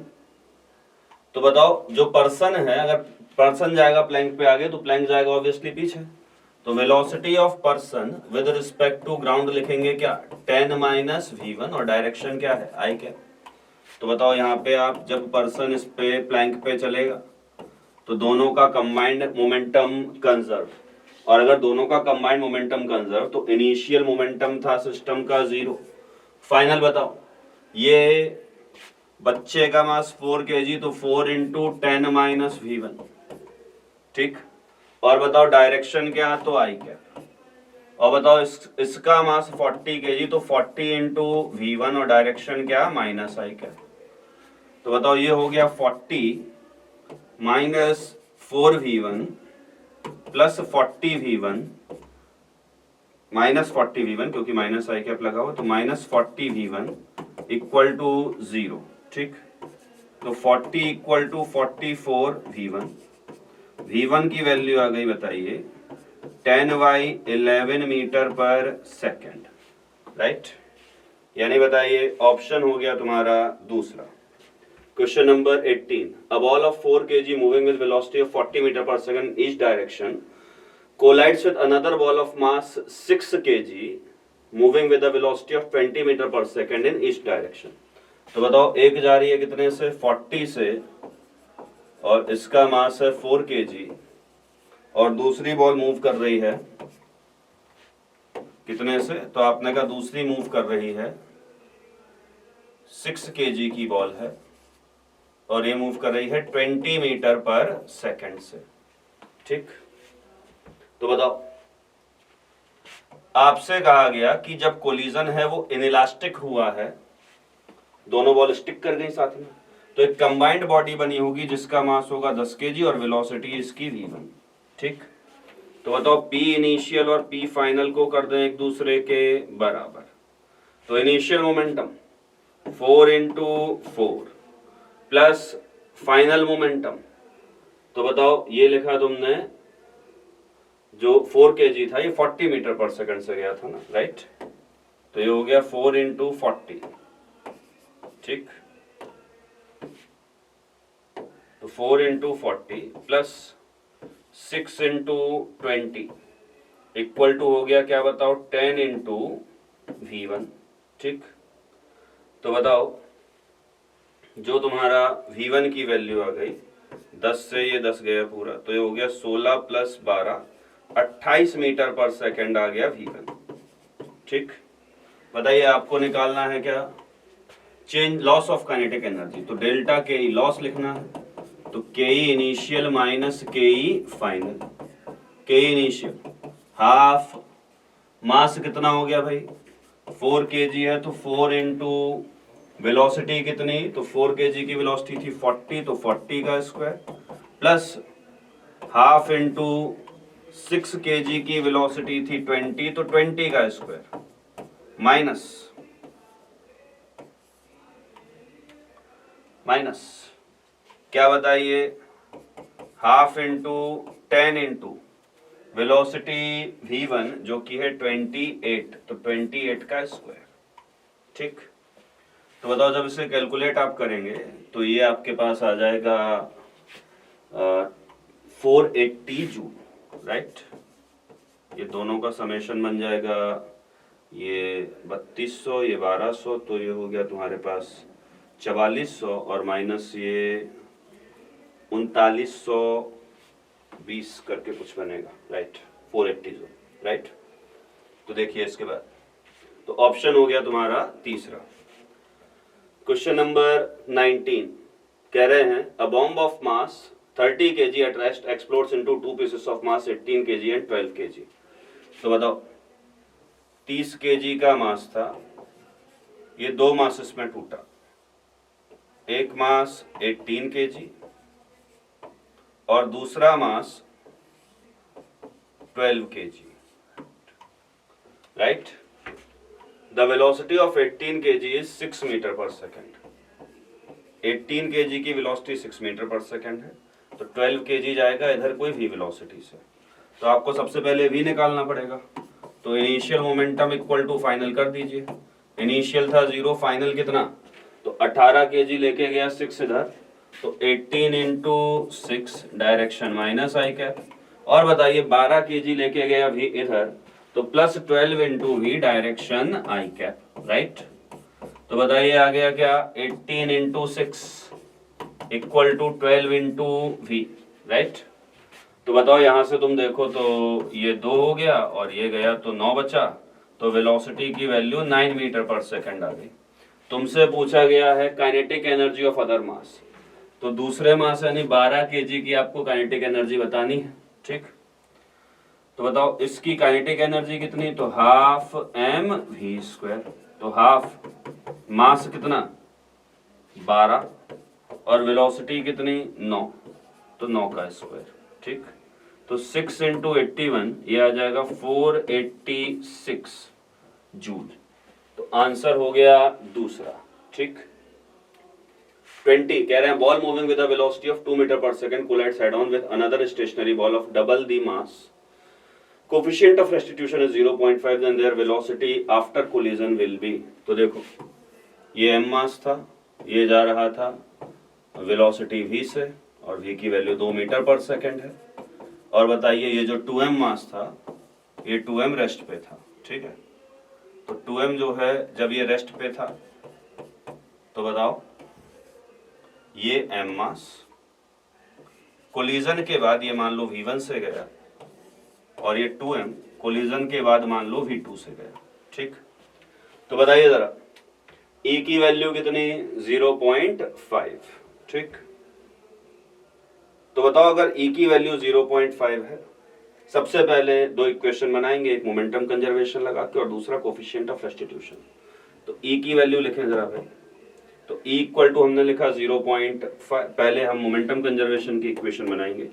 तो बताओ जो पर्सन है, अगर पर्सन जाएगा प्लैंक पे आगे तो प्लैंक जाएगा ऑब्वियसली पीछे, तो velocity of person with respect to ground लिखेंगे क्या, 10 माइनस v1, और डायरेक्शन क्या है, आई क्या। तो बताओ यहाँ पे आप जब पर्सन इस पे प्लैंक पे चलेगा तो दोनों का कंबाइंड मोमेंटम कंजर्व, और अगर दोनों का कंबाइंड मोमेंटम कंजर्व तो इनिशियल मोमेंटम था सिस्टम का 0। फाइनल बताओ, ये बच्चे का मास 4 kg, तो 4 इंटू 10 माइनस v1। ठीक, और बताओ डायरेक्शन क्या, तो आई क्या, और बताओ इसका मास 40 kg, तो 40 इंटू v1, और डायरेक्शन क्या, माइनस आई क्या। तो बताओ ये हो गया 40 minus 4v1 plus 40v1 minus 40v1, क्योंकि माइनस आई कैप लगा हुआ, तो माइनस 40v1 इक्वल टू 0। ठीक, तो 40 इक्वल टू 44v1, v1 की वैल्यू आ गई बताइए 10/11 मीटर पर सेकेंड। राइट, यानी बताइए ऑप्शन हो गया तुम्हारा दूसरा। Question number 18, a ball of 4 kg moving with velocity of 40 meter per second in each direction collides with another ball of mass 6 kg moving with a velocity of 20 meter per second in each direction। तो बताओ एक जा रही है कितने से, 40 से, और इसका मास है 4 kg, और दूसरी बॉल मूव कर रही है कितने से, तो आपने कहा दूसरी मूव कर रही है 6 kg की बॉल है, और ये मूव कर रही है 20 मीटर पर सेकंड से। ठीक, तो बताओ आपसे कहा गया कि जब कोलिजन है वो इनइलास्टिक हुआ है, दोनों बॉल स्टिक कर गई साथ में, तो एक कंबाइंड बॉडी बनी होगी जिसका मास होगा 10 kg और वेलोसिटी इसकी v1। ठीक, तो बताओ p इनिशियल और p फाइनल को कर दें एक दूसरे के बराबर, तो initial momentum 4 into 4 plus final momentum, तो बताओ ये लिखा तुमने जो 4 kg था ये 40 मीटर पर सेकंड से गया था ना, राइट, तो ये हो गया 4 इंटू 40। ठीक, तो 4 into 40 plus 6 into 20 equal to हो गया क्या बताओ, 10 इंटू v1। ठीक, तो बताओ जो तुम्हारा v1 की वैल्यू आ गई 10 से ये 10 गया पूरा, तो ये हो गया 16 प्लस 12 28 मीटर पर सेकंड आ गया v1। ठीक, बताइए आपको निकालना है क्या, change loss of kinetic energy, तो डेल्टा के ई लॉस लिखना है, तो के ई इनिशियल माइनस के ई फाइनल। के ई इनिशियल हाफ, मास कितना हो गया भाई 4 kg है, तो 4 इंटू वेलोसिटी कितनी, तो 4 kg की वेलोसिटी थी 40, तो 40 का square plus half into 6 kg की वेलोसिटी थी 20, तो 20 का स्क्वायर माइनस क्या बताइए, half into 10 into velocity v1 जो कि है 28, तो 28 का स्क्वायर। ठीक, तो बताओ जब इसे कैलकुलेट आप करेंगे तो ये आपके पास आ जाएगा 480 जूल, राइट, ये दोनों का समेशन बन जाएगा ये 3200, ये 1200, तो ये हो गया तुम्हारे पास 4400 और माइनस ये 3920 करके कुछ बनेगा, राइट, 480 जो, राइट। तो देखिए इसके बाद तो ऑप्शन हो गया तुम्हारा तीसरा। क्वेश्चन नंबर 19 कह रहे हैं a bomb of mass 30 kg at rest explodes into two pieces of mass 18 kg and 12 kg। तो बताओ 30 kg का मास था, ये दो मासेस में टूटा, एक मास 18 kg और दूसरा mass 12 kg, right. The velocity of 18 kg is 6 metre per second. 18 kg की वेलोसिटी 6 मीटर पर सेकेंड है, तो 12 kg जाएगा इधर कोई भी वेलोसिटी से। तो आपको सबसे पहले v निकालना पड़ेगा। तो initial momentum equal to final कर दीजिए। इनिशियल था 0, फाइनल कितना, तो 18 kg लेके गया 6 इधर, तो 18 into 6 direction minus i cap, और बताइए 12 kg लेके गया भी इधर, तो plus 12 into v direction i cap, right. तो बताइए आ गया क्या, 18 into 6 equal to 12 into v, right. तो बताओ यहां से तुम देखो तो ये 2 हो गया और ये गया तो 9 बचा, तो वेलोसिटी की वैल्यू 9 मीटर पर सेकंड आ गई। तुमसे पूछा गया है काइनेटिक एनर्जी ऑफ अदर मास, तो दूसरे मास यानी 12 kg की आपको काइनेटिक एनर्जी बतानी है, ठीक। तो बताओ इसकी काइनेटिक एनर्जी कितनी, तो हाफ mv², तो हाफ मास कितना 12 और वेलोसिटी कितनी 9, तो 9 का स्क्वायर, ठीक। तो 6 इंटू 81 ये आ जाएगा 486 जूल। तो आंसर हो गया दूसरा, ठीक। 20 कह रहे हैं ball moving with a velocity of 2 metre per second collides head on with another stationary ball of double the mass, coefficient of restitution is 0.5, then their velocity after collision will be. तो देखो ये m मास था, ये जा रहा था velocity v से, और v की वैल्यू 2 मीटर पर सेकंड है। और बताइए ये जो 2m मास था, ये 2m रेस्ट पे था, ठीक है। तो 2m जो है जब ये रेस्ट पे था, तो बताओ ये m मास कोलिजन के बाद ये मान लो v1 से गया, और ये 2m कोलिजन के बाद मान लो v2 से गया, ठीक। तो बताइए जरा e की वैल्यू कितनी 0.5, ठीक। तो बताओ अगर e की वैल्यू 0.5 है, सबसे पहले दो इक्वेशन बनाएंगे, एक मोमेंटम कंजर्वेशन लगा के और दूसरा कोफिशिएंट ऑफ रेस्टिट्यूशन। तो e की वैल्यू लिखें जरा भाई, तो e इक्वल टू हमने लिखा 0.5, पहले हम मोमेंटम कंजर्वेशन की इक्वेशन बनाएंगे।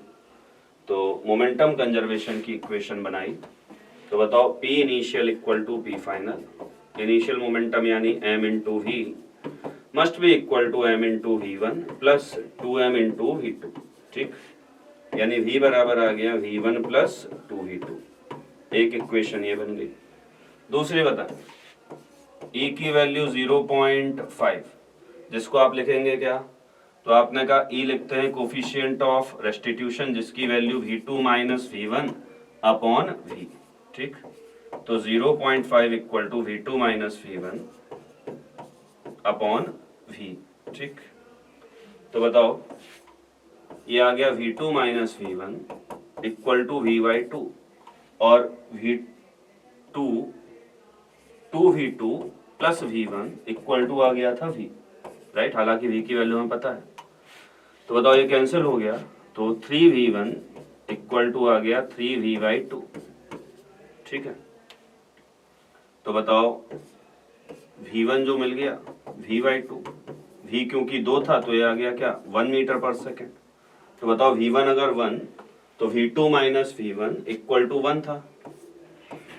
तो मोमेंटम कंजर्वेशन की इक्वेशन बनाई, तो बताओ p initial equal to p final, initial momentum यानी m into v must be equal to m into v1 plus 2m into v2, ठीक। यानी v बराबर आ गया v1 प्लस 2v2, एक इक्वेशन ये बन गई। दूसरी बता e की वैल्यू 0.5, जिसको आप लिखेंगे क्या, तो आपने कहा e लिखते हैं कोफिशिएंट ऑफ रेस्टिट्यूशन जिसकी value v2 minus v1 upon v, ठीक। तो 0.5 equal to v2 minus v1 upon v, ठीक। तो बताओ ये आ गया v2 minus v1 equal to v/2, और v2 2v2 plus v1 equal to आ गया था v, राइट। हालांकि v की वैल्यू हमें पता है, तो बताओ ये कैंसिल हो गया, तो 3v1 इक्वल टू आ गया 3v/2, ठीक है। तो बताओ v1 जो मिल गया v/2, v क्योंकि 2 था तो ये आ गया क्या 1 मीटर पर सेकेंड। तो बताओ v1 अगर 1 तो v2 minus v1 equal to 1 था,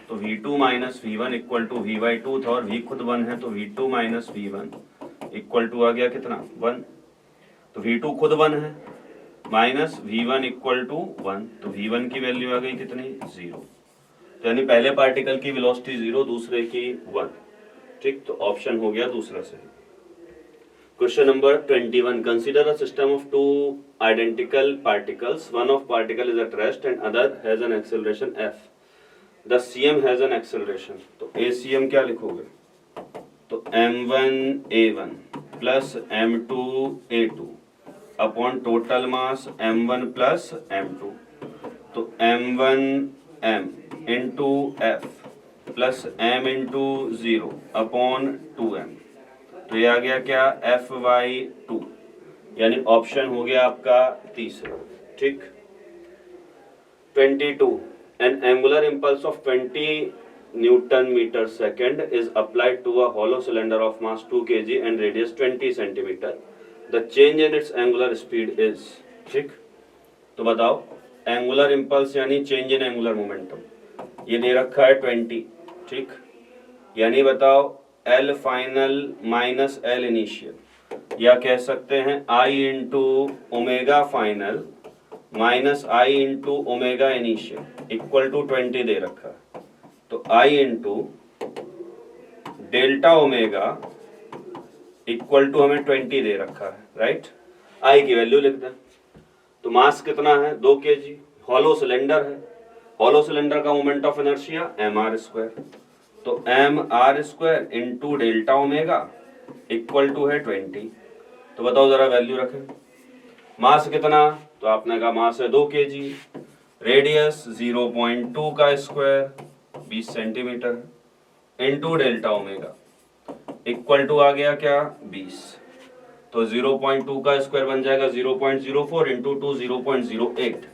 तो v2 minus v1 equal to v/2 था, और v खुद 1 है, तो v2 minus v1 equal to आ गया कितना 1। तो v2 खुद 1 है, माइनस v1 इक्वल टू 1, तो v1 की वैल्यू आ गई कितनी 0। तो यानी पहले पार्टिकल की वेलोसिटी 0, दूसरे की 1, ठीक। तो ऑप्शन हो गया दूसरा सही। Question number 21 consider a system of two identical particles, one of particle is at rest and other has an acceleration f, the cm has an acceleration. तो acm क्या लिखोगे, तो m1a1 plus m2a2 upon total mass m1 plus m2, तो m1m into f plus m into 0 upon 2m, तो ये आ गया क्या Fy2, यानी ऑप्शन हो गया आपका तीसरा। ठीक। 22 N angular impulse of 20 Newton meter second is applied to a hollow cylinder of mass 2 kg and radius 20 centimeter. The change in its angular speed is। ठीक, तो बताओ एंगुलर इम्पल्स यानी चेंज इन एंगुलर मोमेंटम, ये दे रखा है 20। ठीक, यानी बताओ L final minus L initial, या कह सकते हैं I into omega final minus I into omega initial equal to 20 दे रखा है। तो I into delta omega equal to हमें 20 दे रखा है, राइट। I की वैल्यू लिख दें। तो मास कितना है 2 kg, हॉलो सिलेंडर है, हॉलो सिलेंडर का मोमेंट ऑफ इनर्शिया mr², तो mr² into delta omega equal to है 20। तो बताओ जरा वैल्यू रखें। मास कितना, तो आपने कहा मास है 2 kg, रेडियस 0.2 का square 20 centimetre into delta omega equal to आ गया क्या 20, तो 0.2 का स्क्वायर बन जाएगा 0.04 इंटू 2 0.08,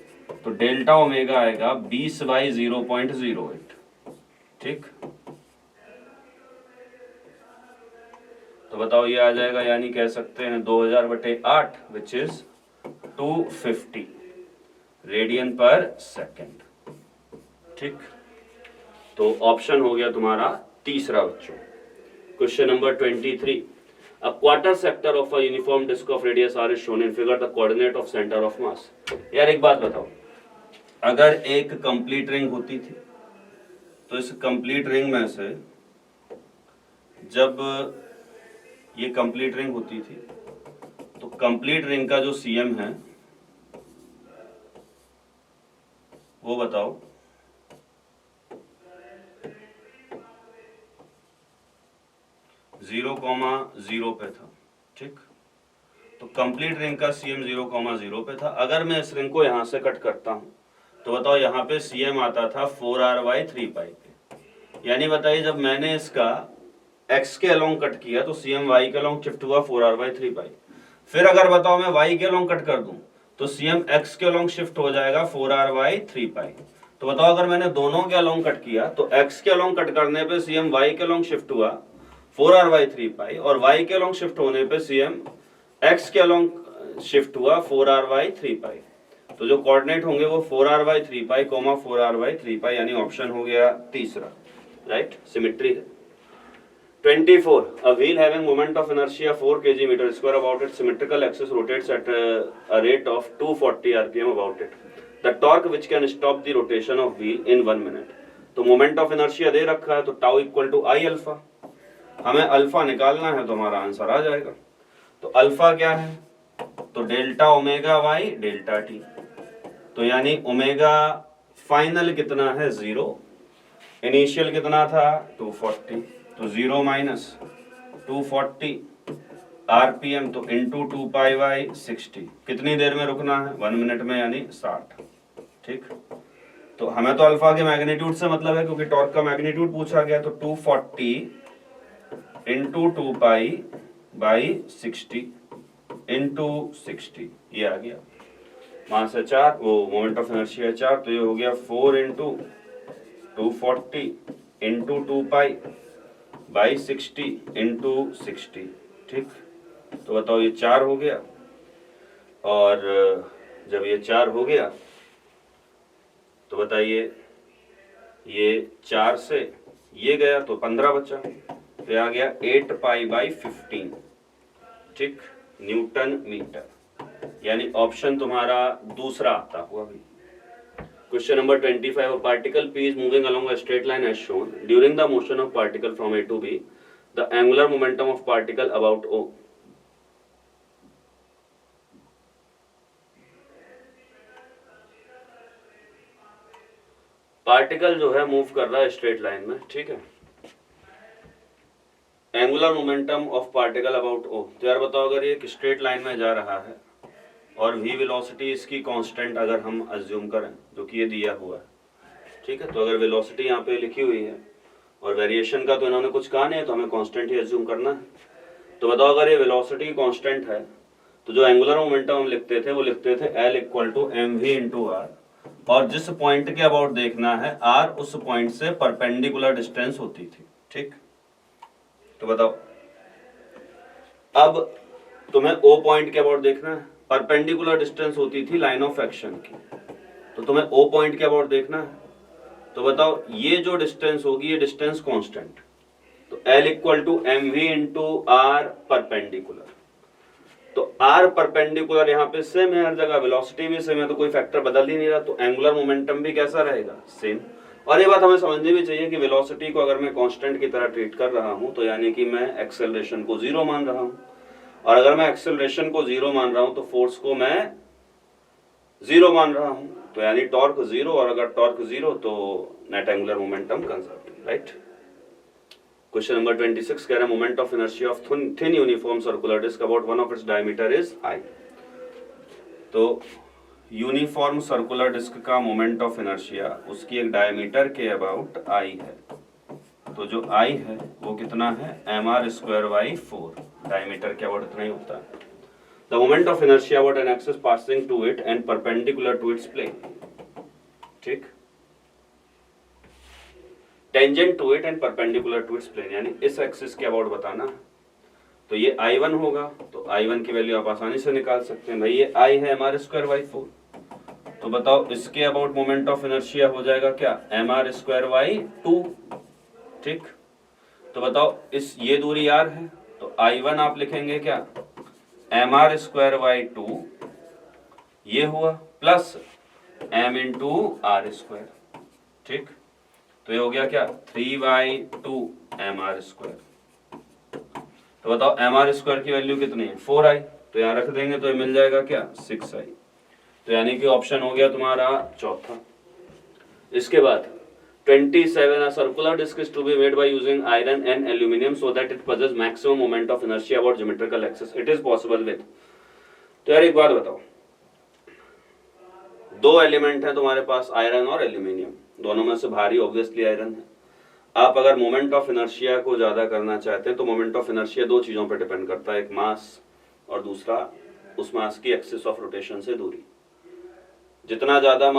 तो डेल्टा ओमेगा आएगा 20/0.08। ठीक, तो बताओ ये आ जाएगा, यानी कह सकते हैं 2000/8 विच इज 250 रेडियन पर सेकेंड। ठीक, तो ऑप्शन हो गया तुम्हारा तीसरा बच्चों। Question number 23, a quarter sector of a uniform disk of radius r is shown in figure, the coordinate of center of mass। यार एक बात बताओ, अगर एक कंप्लीट रिंग होती थी तो इस कंप्लीट रिंग में से जब ये कंप्लीट रिंग होती थी तो कंप्लीट रिंग का जो सीएम है वो बताओ। जीरो कॉमा जीरो पे था। ठीक, तो कंप्लीट रिंग का सीएम 0,0 पे था। अगर मैं इस रिंग को यहां से कट करता हूं तो बताओ यहाँ पे सीएम आता था 4r/3π पे, यानी बताइए जब मैंने इसका x के अलोंग कट किया तो सीएम y के अलोंग शिफ्ट हुआ 4r/3π। फिर अगर बताओ मैं y के अलोंग कट कर दूं तो सीएम x के अलोंग शिफ्ट हो जाएगा 4r/3π। तो बताओ अगर मैंने दोनों के अलोंग कट किया तो x के अलोंग कट करने पे सीएम y के अलोंग शिफ्ट हुआ 4r/3π और y के अलोंग शिफ्ट होने पे सीएम x के अलोंग शिफ्ट हुआ 4r/3π। तो जो कोऑर्डिनेट होंगे वो 4r/3π, 4r/3π, यानी ऑप्शन हो गया तीसरा, राइट। सिमेट्री है। 24, a wheel having moment of inertia 4 kg meter square about its symmetrical axis rotates at a rate of 240 rpm about it. The torque which can stop the rotation of wheel in 1 minute। तो moment of inertia दे रखा है, तो tau equal to I alpha, हमें alpha निकालना है तो हमारा आंसर आ जाएगा। तो अल्फा क्या है, तो delta omega by delta t, तो यानी ओमेगा फाइनल कितना है 0, इनिशियल कितना था 240, तो 0 माइनस 240 आरपीएम, तो इंटू 2π/60, कितनी देर में रुकना है 1 मिनट में, यानी 60। ठीक, तो हमें तो अल्फा के मैग्नीट्यूड से मतलब है क्योंकि टॉर्क का मैग्नीट्यूड पूछा गया, तो 240 इंटू 2π/60 इंटू 60, ये आ गया। मास है 4, वो मोमेंट ऑफ इनर्शिया है 4, तो ये हो गया 4 इंटू 240 इंटू 2π/60 इंटू 60। ठीक, तो बताओ ये 4 हो गया, और जब ये 4 हो गया तो बताइए ये 4 से ये गया तो 15 बचा, तो आ गया 8π/15। ठीक, न्यूटन मीटर, यानी ऑप्शन तुम्हारा दूसरा आता हुआ भी। Question number 25, a particle P is moving along a straight line as shown. During the motion of particle from A to B, the angular momentum of particle about O। Particle जो है move कर रहा है straight line में, ठीक है। Angular angular momentum of particle about O. तो यार बताओ, अगर ये एक स्ट्रेट लाइन में जा रहा है और v वेलोसिटी इसकी कांस्टेंट अगर हम अज्यूम करें, जो कि ये दिया हुआ है, ठीक है, तो अगर वेलोसिटी यहाँ पे लिखी हुई है और वेरिएशन का तो इन्होंने कुछ कहा नहीं है, तो हमें कांस्टेंट ही अज्यूम करना है। तो बताओ, अगर ये वेलोसिटी कांस्टेंट है तो जो एंगुलर मोमेंटम हम लिखते थे वो लिखते थे L equal to mv into r, और जिस पॉइंट के अबाउट देखना है r, उस पॉइंट से परपेंडिकुलर डिस्टेंस होती थी, ठीक। तो बताओ, अब तुम्हें O पॉइंट के अबाउट देखना है, परपेंडिकुलर डिस्टेंस होती थी लाइन ऑफ एक्शन की, तो तुम्हें O पॉइंट के अबाउट देखना है। तो बताओ, ये जो डिस्टेंस होगी ये डिस्टेंस कांस्टेंट, तो L equal to mv into r perpendicular. तो r परपेंडिकुलर यहाँ पे सेम है हर जगह, वेलोसिटी भी सेम है, तो कोई फैक्टर बदल ही नहीं रहा, तो एंगुलर मोमेंटम भी कैसा रहेगा, सेम। और ये बात हमें समझनी भी चाहिए कि वेलोसिटी को अगर मैं कांस्टेंट की तरह ट्रीट कर रहा हूं, तो यानी कि मैं एक्सेलरेशन को 0 मान रहा हूं, और अगर मैं एक्सेलरेशन को 0 मान रहा हूं तो फोर्स को मैं 0 मान रहा हूं, तो यानी टॉर्क 0, और अगर टॉर्क 0 तो net angular momentum conserve, right. Question number 26 कह रहा है moment of inertia of thin uniform circular disc about one of its diameter is I। तो यूनिफॉर्म सर्कुलर डिस्क का मोमेंट ऑफ इनर्शिया उसकी एक डायमीटर के अबाउट I है, तो जो I है वो कितना है, mr स्क्वायर बाई 4, डायमीटर के अबाउट इतना ही होता है। The moment of inertia about an axis passing to it and perpendicular to its plane, ठीक, tangent to it and perpendicular to its plane, यानी इस एक्सिस के अबाउट बताना है। तो ये I1 होगा, तो I1 की वैल्यू आप आसानी से निकाल सकते हैं, भाई ये I है mr स्क्वायर बाई 4, तो बताओ इसके अबाउट मोमेंट ऑफ इनर्शिया हो जाएगा क्या, mr स्क्वायर बाई 2, ठीक। तो बताओ, इस ये दूरी r है, तो I1 आप लिखेंगे क्या, mr स्क्वायर बाई 2, ये हुआ, plus m into r square, ठीक। तो ये हो गया क्या, 3/2 mr स्क्वायर। तो बताओ mr स्क्वायर की वैल्यू कितनी है, 4i, तो यहाँ रख देंगे तो ये मिल जाएगा क्या, 6i। तो यानी कि ऑप्शन हो गया तुम्हारा चौथा। इसके बाद 27, a circular disc is to be made by using iron and aluminum so that it possesses maximum moment of inertia about geometrical axis. It is possible with। तो यार एक बात बताओ, दो एलिमेंट है तुम्हारे पास, आयरन और एल्यूमिनियम, दोनों में से भारी ऑब्वियसली आयरन है। आप अगर मोमेंट ऑफ इनर्शिया को ज्यादा करना चाहते हैं तो मोमेंट ऑफ इनर्शिया दो चीजों पर डिपेंड करता है, एक मास और दूसरा उस मास की एक्सिस ऑफ रोटेशन से दूरी। जितना ज्यादा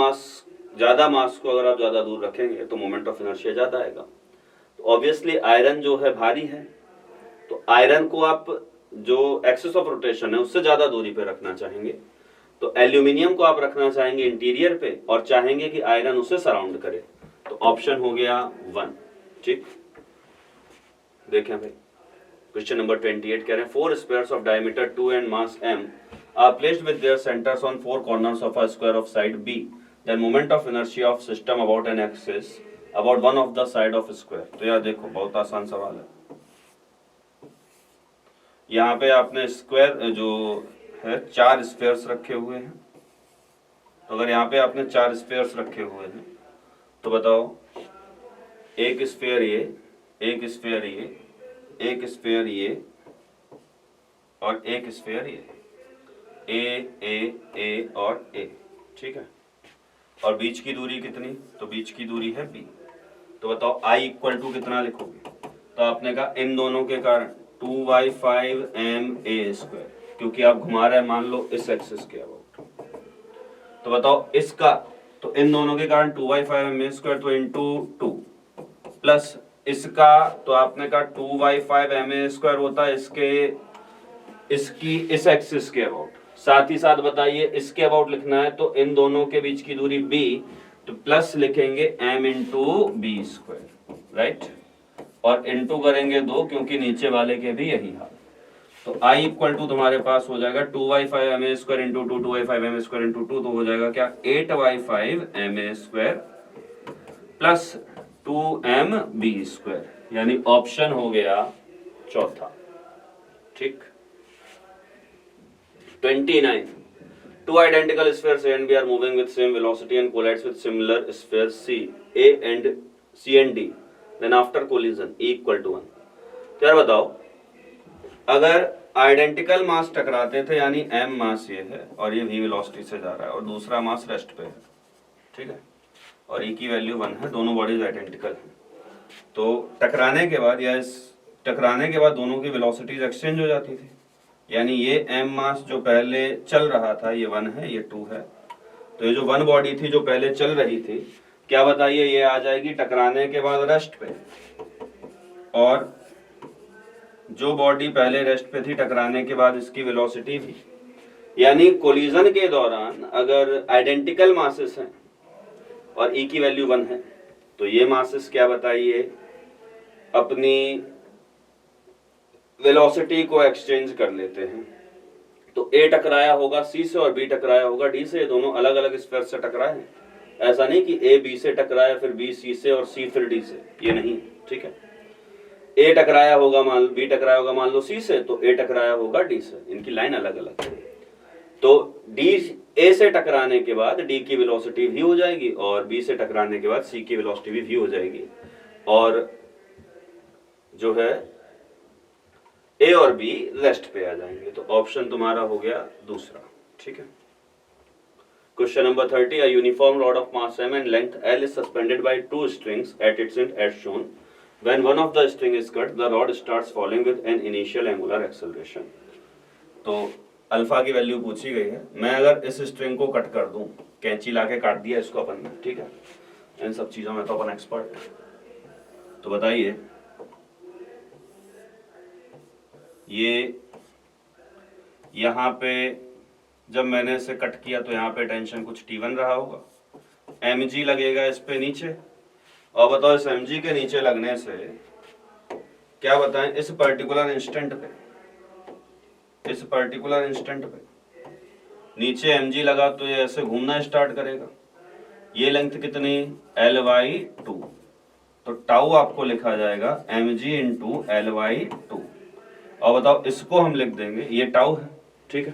मास को अगर आप ज्यादा दूर रखेंगे तो मोमेंट ऑफ इनर्शिया ज्यादा आएगा। तो ऑब्वियसली आयरन जो है भारी है, तो आयरन को आप जो एक्सिस ऑफ रोटेशन है उससे ज्यादा दूरी पे रखना चाहेंगे, तो एल्यूमिनियम को आप रखना चाहेंगे इंटीरियर पे और चाहेंगे कि आयरन उसे सराउंड करे, तो ऑप्शन हो गया 1, ठीक। देखें भाई, क्वेश्चन नंबर 28 कह रहे हैं 4 squares of diameter 2 and mass m are placed with their centers on 4 corners of a square of side B, then moment of inertia of system about an axis about one of the side of square। तो यार देखो, बहुत आसान सवाल है। यहाँ पे आपने स्क्वायर जो है 4 स्फीयर्स रखे हुए हैं, तो अगर यहाँ पे आपने 4 स्फीयर्स रखे हुए हैं तो बताओ, एक स्फीयर ये, एक स्फीयर ये, एक स्फीयर ये और एक स्फीयर ये, ए और ए, ठीक है। और बीच की दूरी कितनी, तो बीच की दूरी है b। तो बताओ I इक्वल टू कितना लिखोगे, तो आपने कहा इन दोनों के कारण 2/5ma स्क्वायर, क्योंकि आप घुमा रहे हैं मान लो इस एक्सिस के अबाउट। तो बताओ इसका, तो इन दोनों के कारण 2/5ma स्क्वायर, तो इंटू 2 प्लस इसका, तो आपने कहा 2/5ma स्क्वायर होता है इसकी इस एक्सिस के अबाउट। साथ ही साथ बताइए इसके अबाउट लिखना है तो इन दोनों के बीच की दूरी b, तो प्लस लिखेंगे m into b square, right, और इंटू करेंगे 2 क्योंकि नीचे वाले के भी यही हाल। तो I इक्वल टू तुम्हारे पास हो जाएगा 2/5ma square into 2, 2/5ma square into 2, तो हो जाएगा क्या 8/5ma square plus 2mb square, यानी ऑप्शन हो गया चौथा, ठीक। 29, two identical spheres A and B are moving with same velocity and collides with similar spheres C and D. Then after collision E equal to 1। तो यार बताओ, अगर identical मास टकराते थे, यानी m मास ये है और ये v वेलोसिटी से जा रहा है और दूसरा मास रेस्ट पे है, ठीक है, और e की वैल्यू 1 है, दोनों बॉडीज आइडेंटिकल हैं, तो टकराने के बाद या इस टकराने के बाद दोनों की वेलोसिटीज एक्सचेंज हो जाती थी, यानी ये m मास जो पहले चल रहा था ये 1 है, ये 2 है, तो ये जो 1 बॉडी थी जो पहले चल रही थी, क्या बताइए, ये आ जाएगी टकराने के बाद रेस्ट पे, और जो बॉडी पहले रेस्ट पे थी टकराने के बाद इसकी वेलोसिटी भी, यानी कोलिजन के दौरान अगर आइडेंटिकल मासेस हैं और e की वैल्यू 1 है, तो ये मासेस क्या बताइए, अपनी वेलोसिटी को एक्सचेंज कर लेते हैं, तो A टकराया होगा C से और B टकराया होगा D से, दोनों अलग अलग स्फीयर से टकराए हैं, ऐसा नहीं कि A B से टकराया फिर B C से और C फिर D से, ये नहीं, ठीक है, A टकराया होगा B टकराया होगा मान लो C से, तो A टकराया होगा D से, इनकी लाइन अलग अलग है, तो D A से टकराने के बाद D की वेलोसिटी v हो जाएगी और B से टकराने के बाद C की वेलोसिटी भी v हो जाएगी, और जो है A और B रेस्ट पे आ जाएंगे, तो ऑप्शन तुम्हारा हो गया दूसरा, ठीक है। Question number 30, a uniform rod of mass m and length L is suspended by two strings at its end as shown. When one of the string is cut, the rod starts falling with an initial angular acceleration. तो alpha की value पूछी गई है, मैं अगर इस string को cut कर दूं, कैंची लाके काट दिया इसको अपन ने, ठीक है, इन सब चीजों में तो अपन एक्सपर्ट है, तो बताइए ये यहाँ पे जब मैंने इसे कट किया तो यहाँ पे टेंशन कुछ T1 रहा होगा, mg लगेगा इस पे नीचे, और बताओ इस mg के नीचे लगने से क्या बताएं, इस पर्टिकुलर इंस्टेंट पे नीचे mg लगा तो ये ऐसे घूमना स्टार्ट करेगा, ये लेंथ कितनी Ly2, तो टाउ आपको लिखा जाएगा mg इंटू Ly2, और बताओ इसको हम लिख देंगे, ये टाउ है, ठीक है,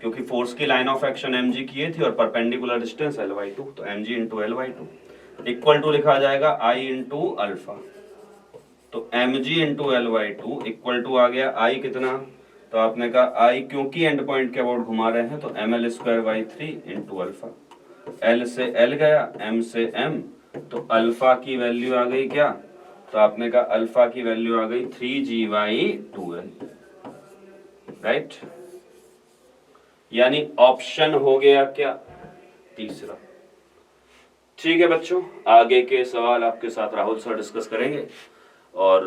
क्योंकि फोर्स की लाइन ऑफ एक्शन mg की थी और परपेंडिकुलर डिस्टेंस Ly2, तो mg into Ly2 equal to लिखा जाएगा I इंटू अल्फा, तो mg into Ly2 equal to आ गया I कितना, तो आपने कहा I क्योंकि एंड पॉइंट के अबाउट घुमा रहे हैं तो ml2/3 इंटू अल्फा, L से L गया, M से M, तो अल्फा की वैल्यू आ गई क्या, तो आपने कहा अल्फा की वैल्यू आ गई 3g/2l, राइट, यानी ऑप्शन हो गया क्या तीसरा, ठीक है बच्चों। आगे के सवाल आपके साथ राहुल सर डिस्कस करेंगे, और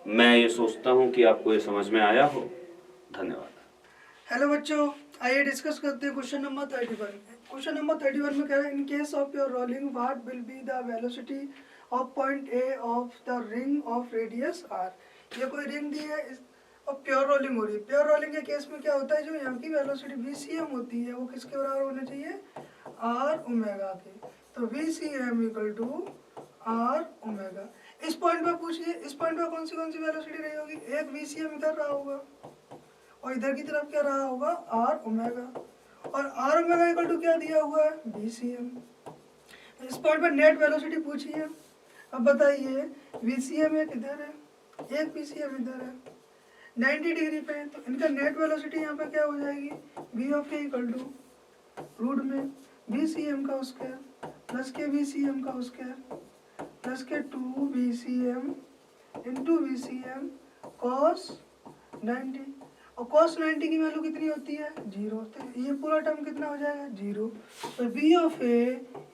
मैं ये सोचता हूं कि आपको ये समझ में आया हो, धन्यवाद। हेलो बच्चों, आइए डिस्कस करते हैं क्वेश्चन नंबर 31। क्वेश्चन नंबर 31 में कह रहा है, in case of your rolling what will be the velocity of point A of the ring of radius r. ये कोई रिंग दी है और प्योर रोलिंग हो रही है। प्योर रोलिंग के केस में क्या होता है, जो यहाँ की वेलोसिटी VCM होती है वो किसके बराबर होना चाहिए, R ओमेगा के, तो VCM equal to R omega. इस पॉइंट पे पूछिए, इस पॉइंट पे कौन सी वेलोसिटी रही होगी, एक VCM इधर रहा होगा और इधर की तरफ क्या रहा होगा, R ओमेगा, और R ओमेगा इक्वल टू क्या दिया हुआ है, VCM। इस पॉइंट पे नेट वेलोसिटी पूछी है। अब बताइए VCM एक इधर है, एक VCM इधर है, 90 डिग्री पे है, तो इनका नेट वेलोसिटी यहाँ पे क्या हो जाएगी, V of A equal to root में VCM का स्क्वायर प्लस के VCM का स्क्वायर प्लस के 2VCM इंटू VCM cos 90, और cos 90 की वैल्यू कितनी होती है, 0, तो ये पूरा टर्म कितना हो जाएगा, 0, तो V of A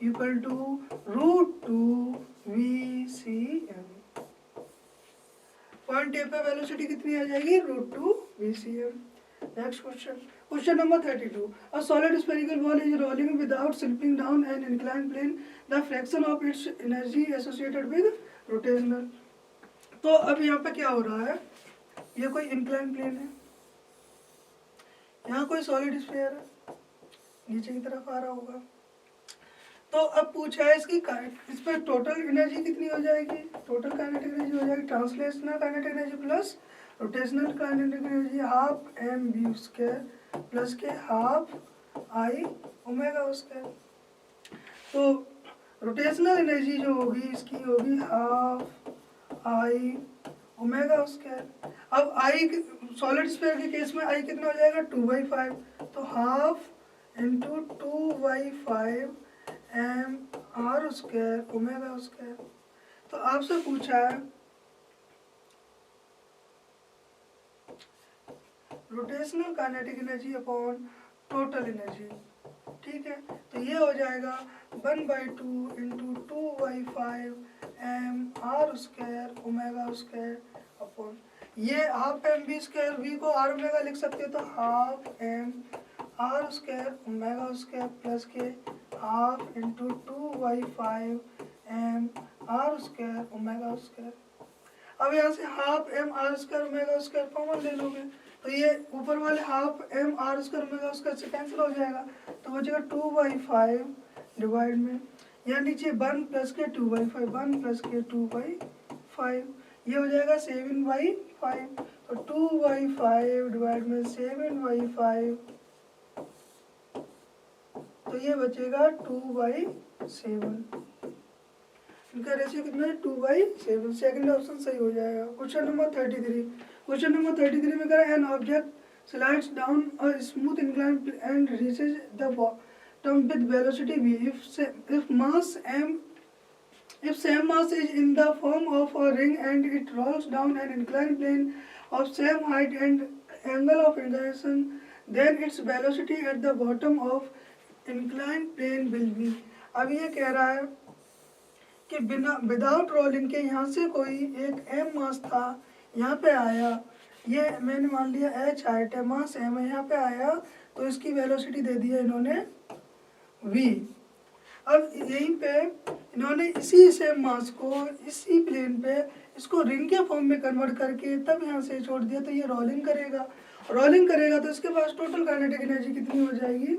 equal to √2VCM। Point A पे वेलोसिटी कितनी आ जाएगी, √2VCM। Next question, question number 32, a solid spherical ball is rolling without slipping down an inclined plane, the fraction of its energy associated with rotational. तो अब यहाँ पे क्या हो रहा है, ये कोई इंक्लाइंड प्लेन है, यहाँ कोई सॉलिड स्फीयर है, नीचे की तरफ आ रहा होगा, तो अब पूछा है इसकी इस पर टोटल एनर्जी कितनी हो जाएगी, टोटल काइनेटिक एनर्जी हो जाएगी translational kinetic energy plus rotational kinetic energy half mv² plus के हाफ I ओमेगा स्क्वायर। तो रोटेशनल एनर्जी जो होगी इसकी होगी हाफ I ओमेगा स्क्वायर। अब आई सॉलिड स्फीयर के केस में आई कितना हो जाएगा 2/5, तो half into 2/5 M R square omega square. तो आपसे पूछा है rotational kinetic energy upon total energy, ठीक है। तो ये हो जाएगा 1/2 into 2/5 M R square omega square upon ये half M B square, V को आर ओमेगा लिख सकते हो, तो half M are square omega square plus के half into 2/5 M R square omega square. अब यहाँ से half M are square omega square common ले लोगे, तो ये ऊपर वाले half M are square omega square से कैंसिल हो जाएगा, तो बचेगा 2/5 डिवाइड में यहाँ नीचे 1 प्लस के 2/5 1 प्लस के 2/5, ये हो जाएगा 7/5, तो 2/5 डिवाइड में 7/5, तो ये बचेगा 2/7। इनका रेशियो कितना है 2/7। सेकंड ऑप्शन सही हो जाएगा। Question number 33। क्वेश्चन नंबर 33 में कह रहा है an object slides down a smooth incline and reaches the bottom with velocity v if same mass is in the form of a ring and it rolls down an inclined plane of same height and angle of inclination, then its velocity at the bottom of inclined plane will be। अब ये कह रहा है कि बिना without rolling के यहाँ से कोई एक एम मास था, यहाँ पे आया, ये मैंने मान लिया एच हाइट है, मास एम है, यहाँ पे आया, तो इसकी वेलोसिटी दे दी है इन्होंने v। अब यहीं पे इन्होंने इसी सेम मास को इसी प्लेन पे इसको रिंग के फॉर्म में कन्वर्ट करके तब यहाँ से छोड़ दिया, तो ये रोलिंग करेगा। रोलिंग करेगा तो इसके पास टोटल काइनेटिक एनर्जी कितनी हो जाएगी,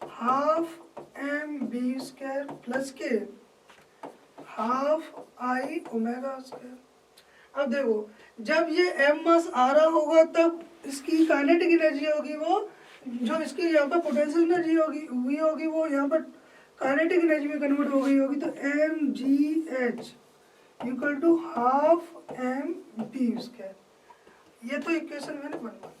half M B square plus के हाफ आई ओमेगा स्क्वायर। अब देखो जब ये एम मास आ रहा होगा तब इसकी काइनेटिक एनर्जी होगी वो जो इसकी यहाँ पर पोटेंशियल एनर्जी होगी वी होगी, वो यहाँ पर काइनेटिक एनर्जी में कन्वर्ट हो गई होगी, तो M G H equal to half M B square. ये तो इक्वेशन मैंने बनवा।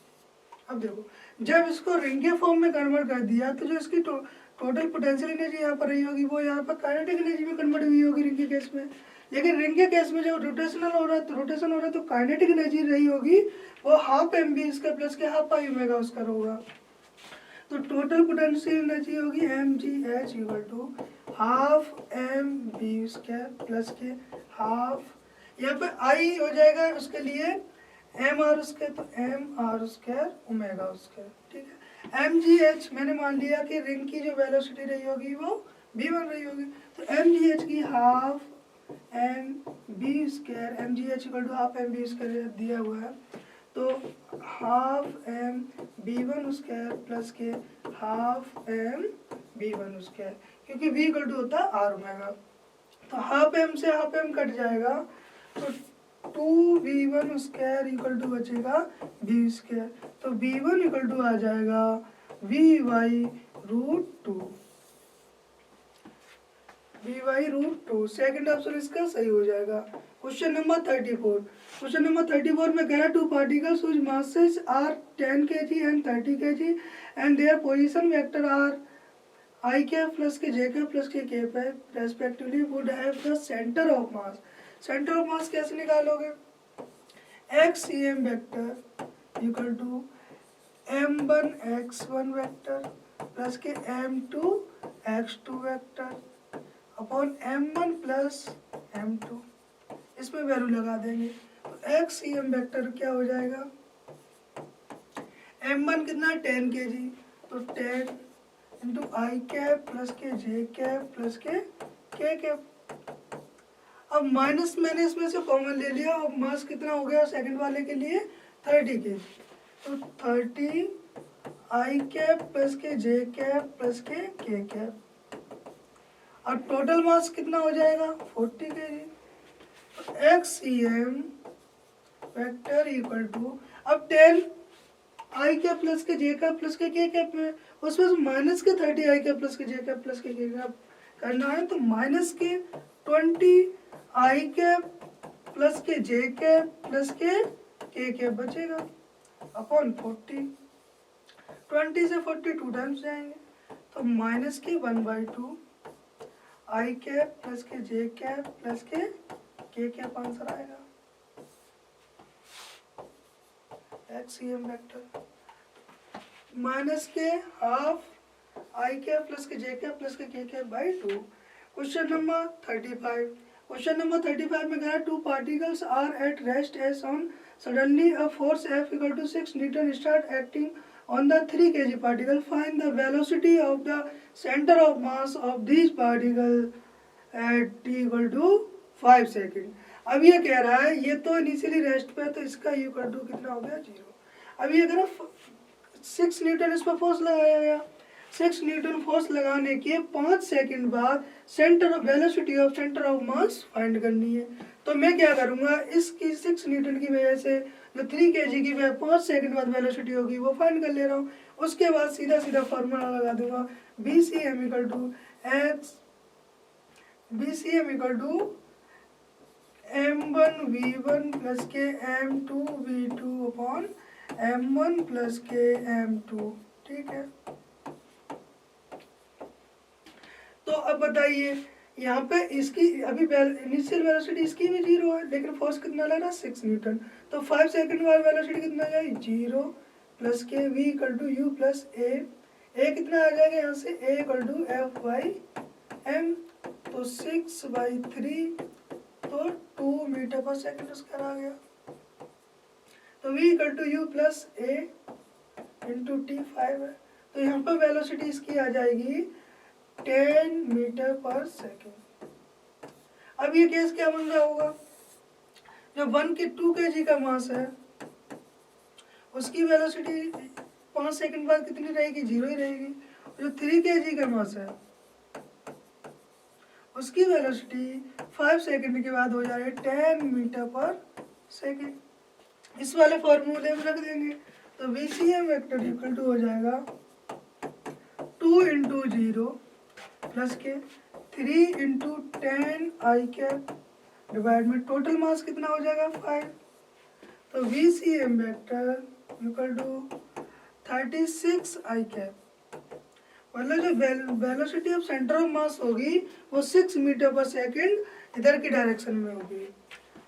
अब देखो जब इसको रिंग के फॉर्म में कन्वर्ट कर दिया तो जो इसकी टोटल पोटेंशियल एनर्जी यहाँ पर रही होगी वो यहाँ पर काइनेटिक एनर्जी में कन्वर्ट हुई होगी रिंग के केस में। लेकिन रिंग के केस में जब रोटेशनल हो रहा है तो रोटेशन हो रहा है तो काइनेटिक एनर्जी रही होगी वो हाफ एम बी इसका प्लस के हाफ आई ओमेगा उसका होगा। तो टोटल पोटेंशियल एनर्जी होगी m ji H equal to half M B square plus के हाफ, यहाँ पे आई हो जाएगा उसके लिए एम आर स्क्वायर, तो m are square omega square, ठीक है। एम जी एच मैंने मान लिया कि रिंग की जो वेलोसिटी रही होगी वो v1 रही होगी, तो एम जी एच की half M B square, M ji H equal to half M B square दिया हुआ है, तो half M B one square plus के half M B one square, क्योंकि v इक्वल टू होता है आर ओमेगा, तो हाफ एम से हाफ एम कट जाएगा, तो 2v1 स्क्वायर इक्वल टू बचेगा v स्क्वायर, तो v1 इक्वल टू आ जाएगा v/√2, v/√2। सेकंड ऑप्शन इसका सही हो जाएगा। Question number 34। क्वेश्चन नंबर 34 में कह रहा है two particles whose masses are 10 kg and 30 kg and their position vector are I cap plus के j cap plus के k cap respectively would have the center of mass। Center of mass कैसे निकालोगे, x e m vector equal to m1 x1 वेक्टर plus के m2 x2 vector upon m1 plus m2, इसमें value लगा देंगे, तो x e m vector क्या हो जाएगा, m1 कितना है 10 kg, तो 10 इंटू आई कैप प्लस के जे कैप प्लस के के कैप। अब माइनस मैंने इसमें से कॉमन ले लिया और मास कितना हो गया सेकंड वाले के लिए 30 kg, तो 30 आई कैप प्लस के j cap plus k cap, और टोटल मास कितना हो जाएगा 40 kg, तो x e m vector equal to, अब 10 आई कैप प्लस के j cap plus k cap में उसमें से माइनस के 30 आई कैप प्लस के j cap plus k cap करना है, तो माइनस के 20 आई कैप प्लस के j cap plus k cap बचेगा अपॉन 40। 20 से 40 टू टाइम्स जाएंगे तो माइनस के 1/2 आई कैप प्लस के j cap plus k cap answer आएगा। एक्सईएम वेक्टर माइनस के हाफ आई कैप प्लस के j cap plus k cap by 2। Question number 35। Question number 35 में कहा है two particles are at rest as on suddenly a force F equal to 6 newton start acting on the 3 kg particle. Find the velocity of the center of mass of these particle at t equal to 5 second. अब ये कह रहा है ये तो initially rest पे है तो इसका u इक्वल टू कितना हो गया 0। अब ये कह रहा 6 न्यूटन इस पर फोर्स लगाया गया। 6 न्यूटन फोर्स लगाने के 5 सेकंड बाद centre velocity of centre of mass find करनी है। तो मैं क्या करूँगा इसकी 6 न्यूटन की वजह से जो 3 kg की वह 5 सेकंड बाद वेलोसिटी होगी वो फाइंड कर ले रहा हूँ। उसके बाद सीधा सीधा फार्मूला लगा दूंगा BCM equal to M1V1 plus के M2V2 अपॉन M1 प्लस के M2। ठीक है, तो अब बताइए यहाँ पे इसकी अभी इनिशियल वेलोसिटी इसकी भी 0 है लेकिन फोर्स कितना लग रहा है 6 न्यूटन। तो 5 सेकंड बाद वेलोसिटी कितना जाएगी 0 प्लस के V equal to U plus A कितना आ जाएगा यहाँ से A इक्वल टू F/m तो 6/3 तो 2 मीटर पर सेकंड उसका आ गया। तो V equal to U plus A into T5 है तो यहाँ पर वेलोसिटी इसकी आ जाएगी 10 मीटर पर सेकेंड। अब ये केस क्या बन रहा होगा जो 2 kg का मास है उसकी वेलोसिटी 5 सेकंड बाद कितनी रहेगी 0 ही रहेगी। जो 3 kg का मास है उसकी वेलोसिटी 5 सेकंड के बाद हो जाएगी 10 मीटर पर सेकेंड। इस वाले फॉर्मूले में रख देंगे तो VCM वेक्टर इक्वल टू हो जाएगा 2 इंटू 0 प्लस के 3 इंटू 10 आई कैप डिवाइड में टोटल मास कितना हो जाएगा 5। तो VCM vector equal to 36 i cap मतलब जो velocity of centre of mass होगी वो 6 मीटर पर सेकंड इधर की डायरेक्शन में होगी।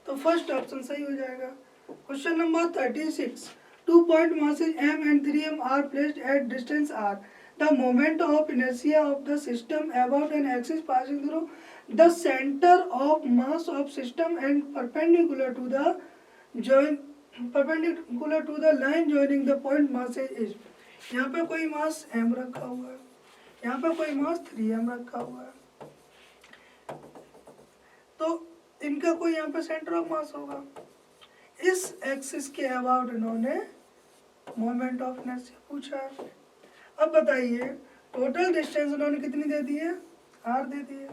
तो फर्स्ट ऑप्शन सही हो जाएगा। Question number 36 2 point masses M and 3M are placed at distance r. The moment of inertia of the system about an axis passing through the center of mass of system and perpendicular to the line joining the point masses is। यहाँ पे कोई मास m रखा हुआ है, यहाँ पे कोई मास 3m रखा हुआ है तो इनका कोई यहाँ पे सेंटर ऑफ मास होगा। इस एक्सिस के अबाउट इन्होंने मोमेंट ऑफ इनर्शिया पूछा है। अब बताइए टोटल डिस्टेंस उन्होंने कितनी दे दी है r दे दी है।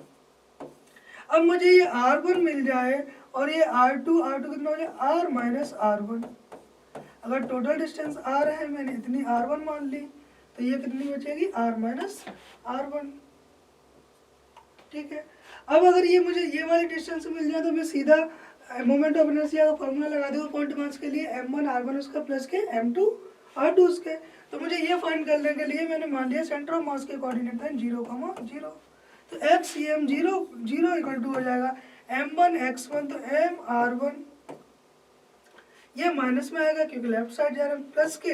अब मुझे ये r1 मिल जाए और ये r2 कितना हो जाए r माइनस r1। अगर टोटल डिस्टेंस r है मैंने इतनी r1 मान ली तो ये कितनी बचेगी r माइनस r1। ठीक है, अब अगर ये मुझे ये वाली डिस्टेंस मिल जाए तो मैं सीधा मोमेंट ऑफ इनर्शिया का फॉर्मूला लगा दूंगा पॉइंट मास के लिए M1 r1 उसका प्लस के M2 r2 उसके। तो मुझे ये फाइंड करने के लिए मैंने मान लिया सेंटर ऑफ मास के कोऑर्डिनेट है 0,0। तो XCM 0 इक्वल टू हो जाएगा M1 x1 तो M r1 ये माइनस में आएगा क्योंकि लेफ्ट साइड जा रहा है प्लस के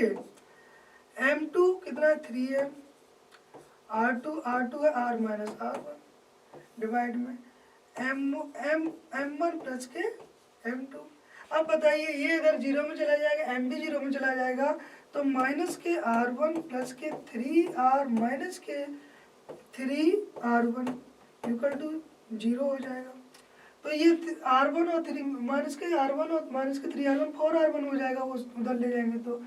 M2 कितना है 3M r2 है r माइनस r1 डिवाइड में M1 प्लस के M2। अब बताइए ये इधर 0 में चला जाएगा M भी 0 में चला जाएगा तो माइनस के r1 प्लस के 3r माइनस के 3r1 इक्वल टू 0 हो जाएगा। तो ये r1 और 3 माइनस के r1 और माइनस के 3r1 4r1 हो जाएगा वो उधर ले जाएंगे तो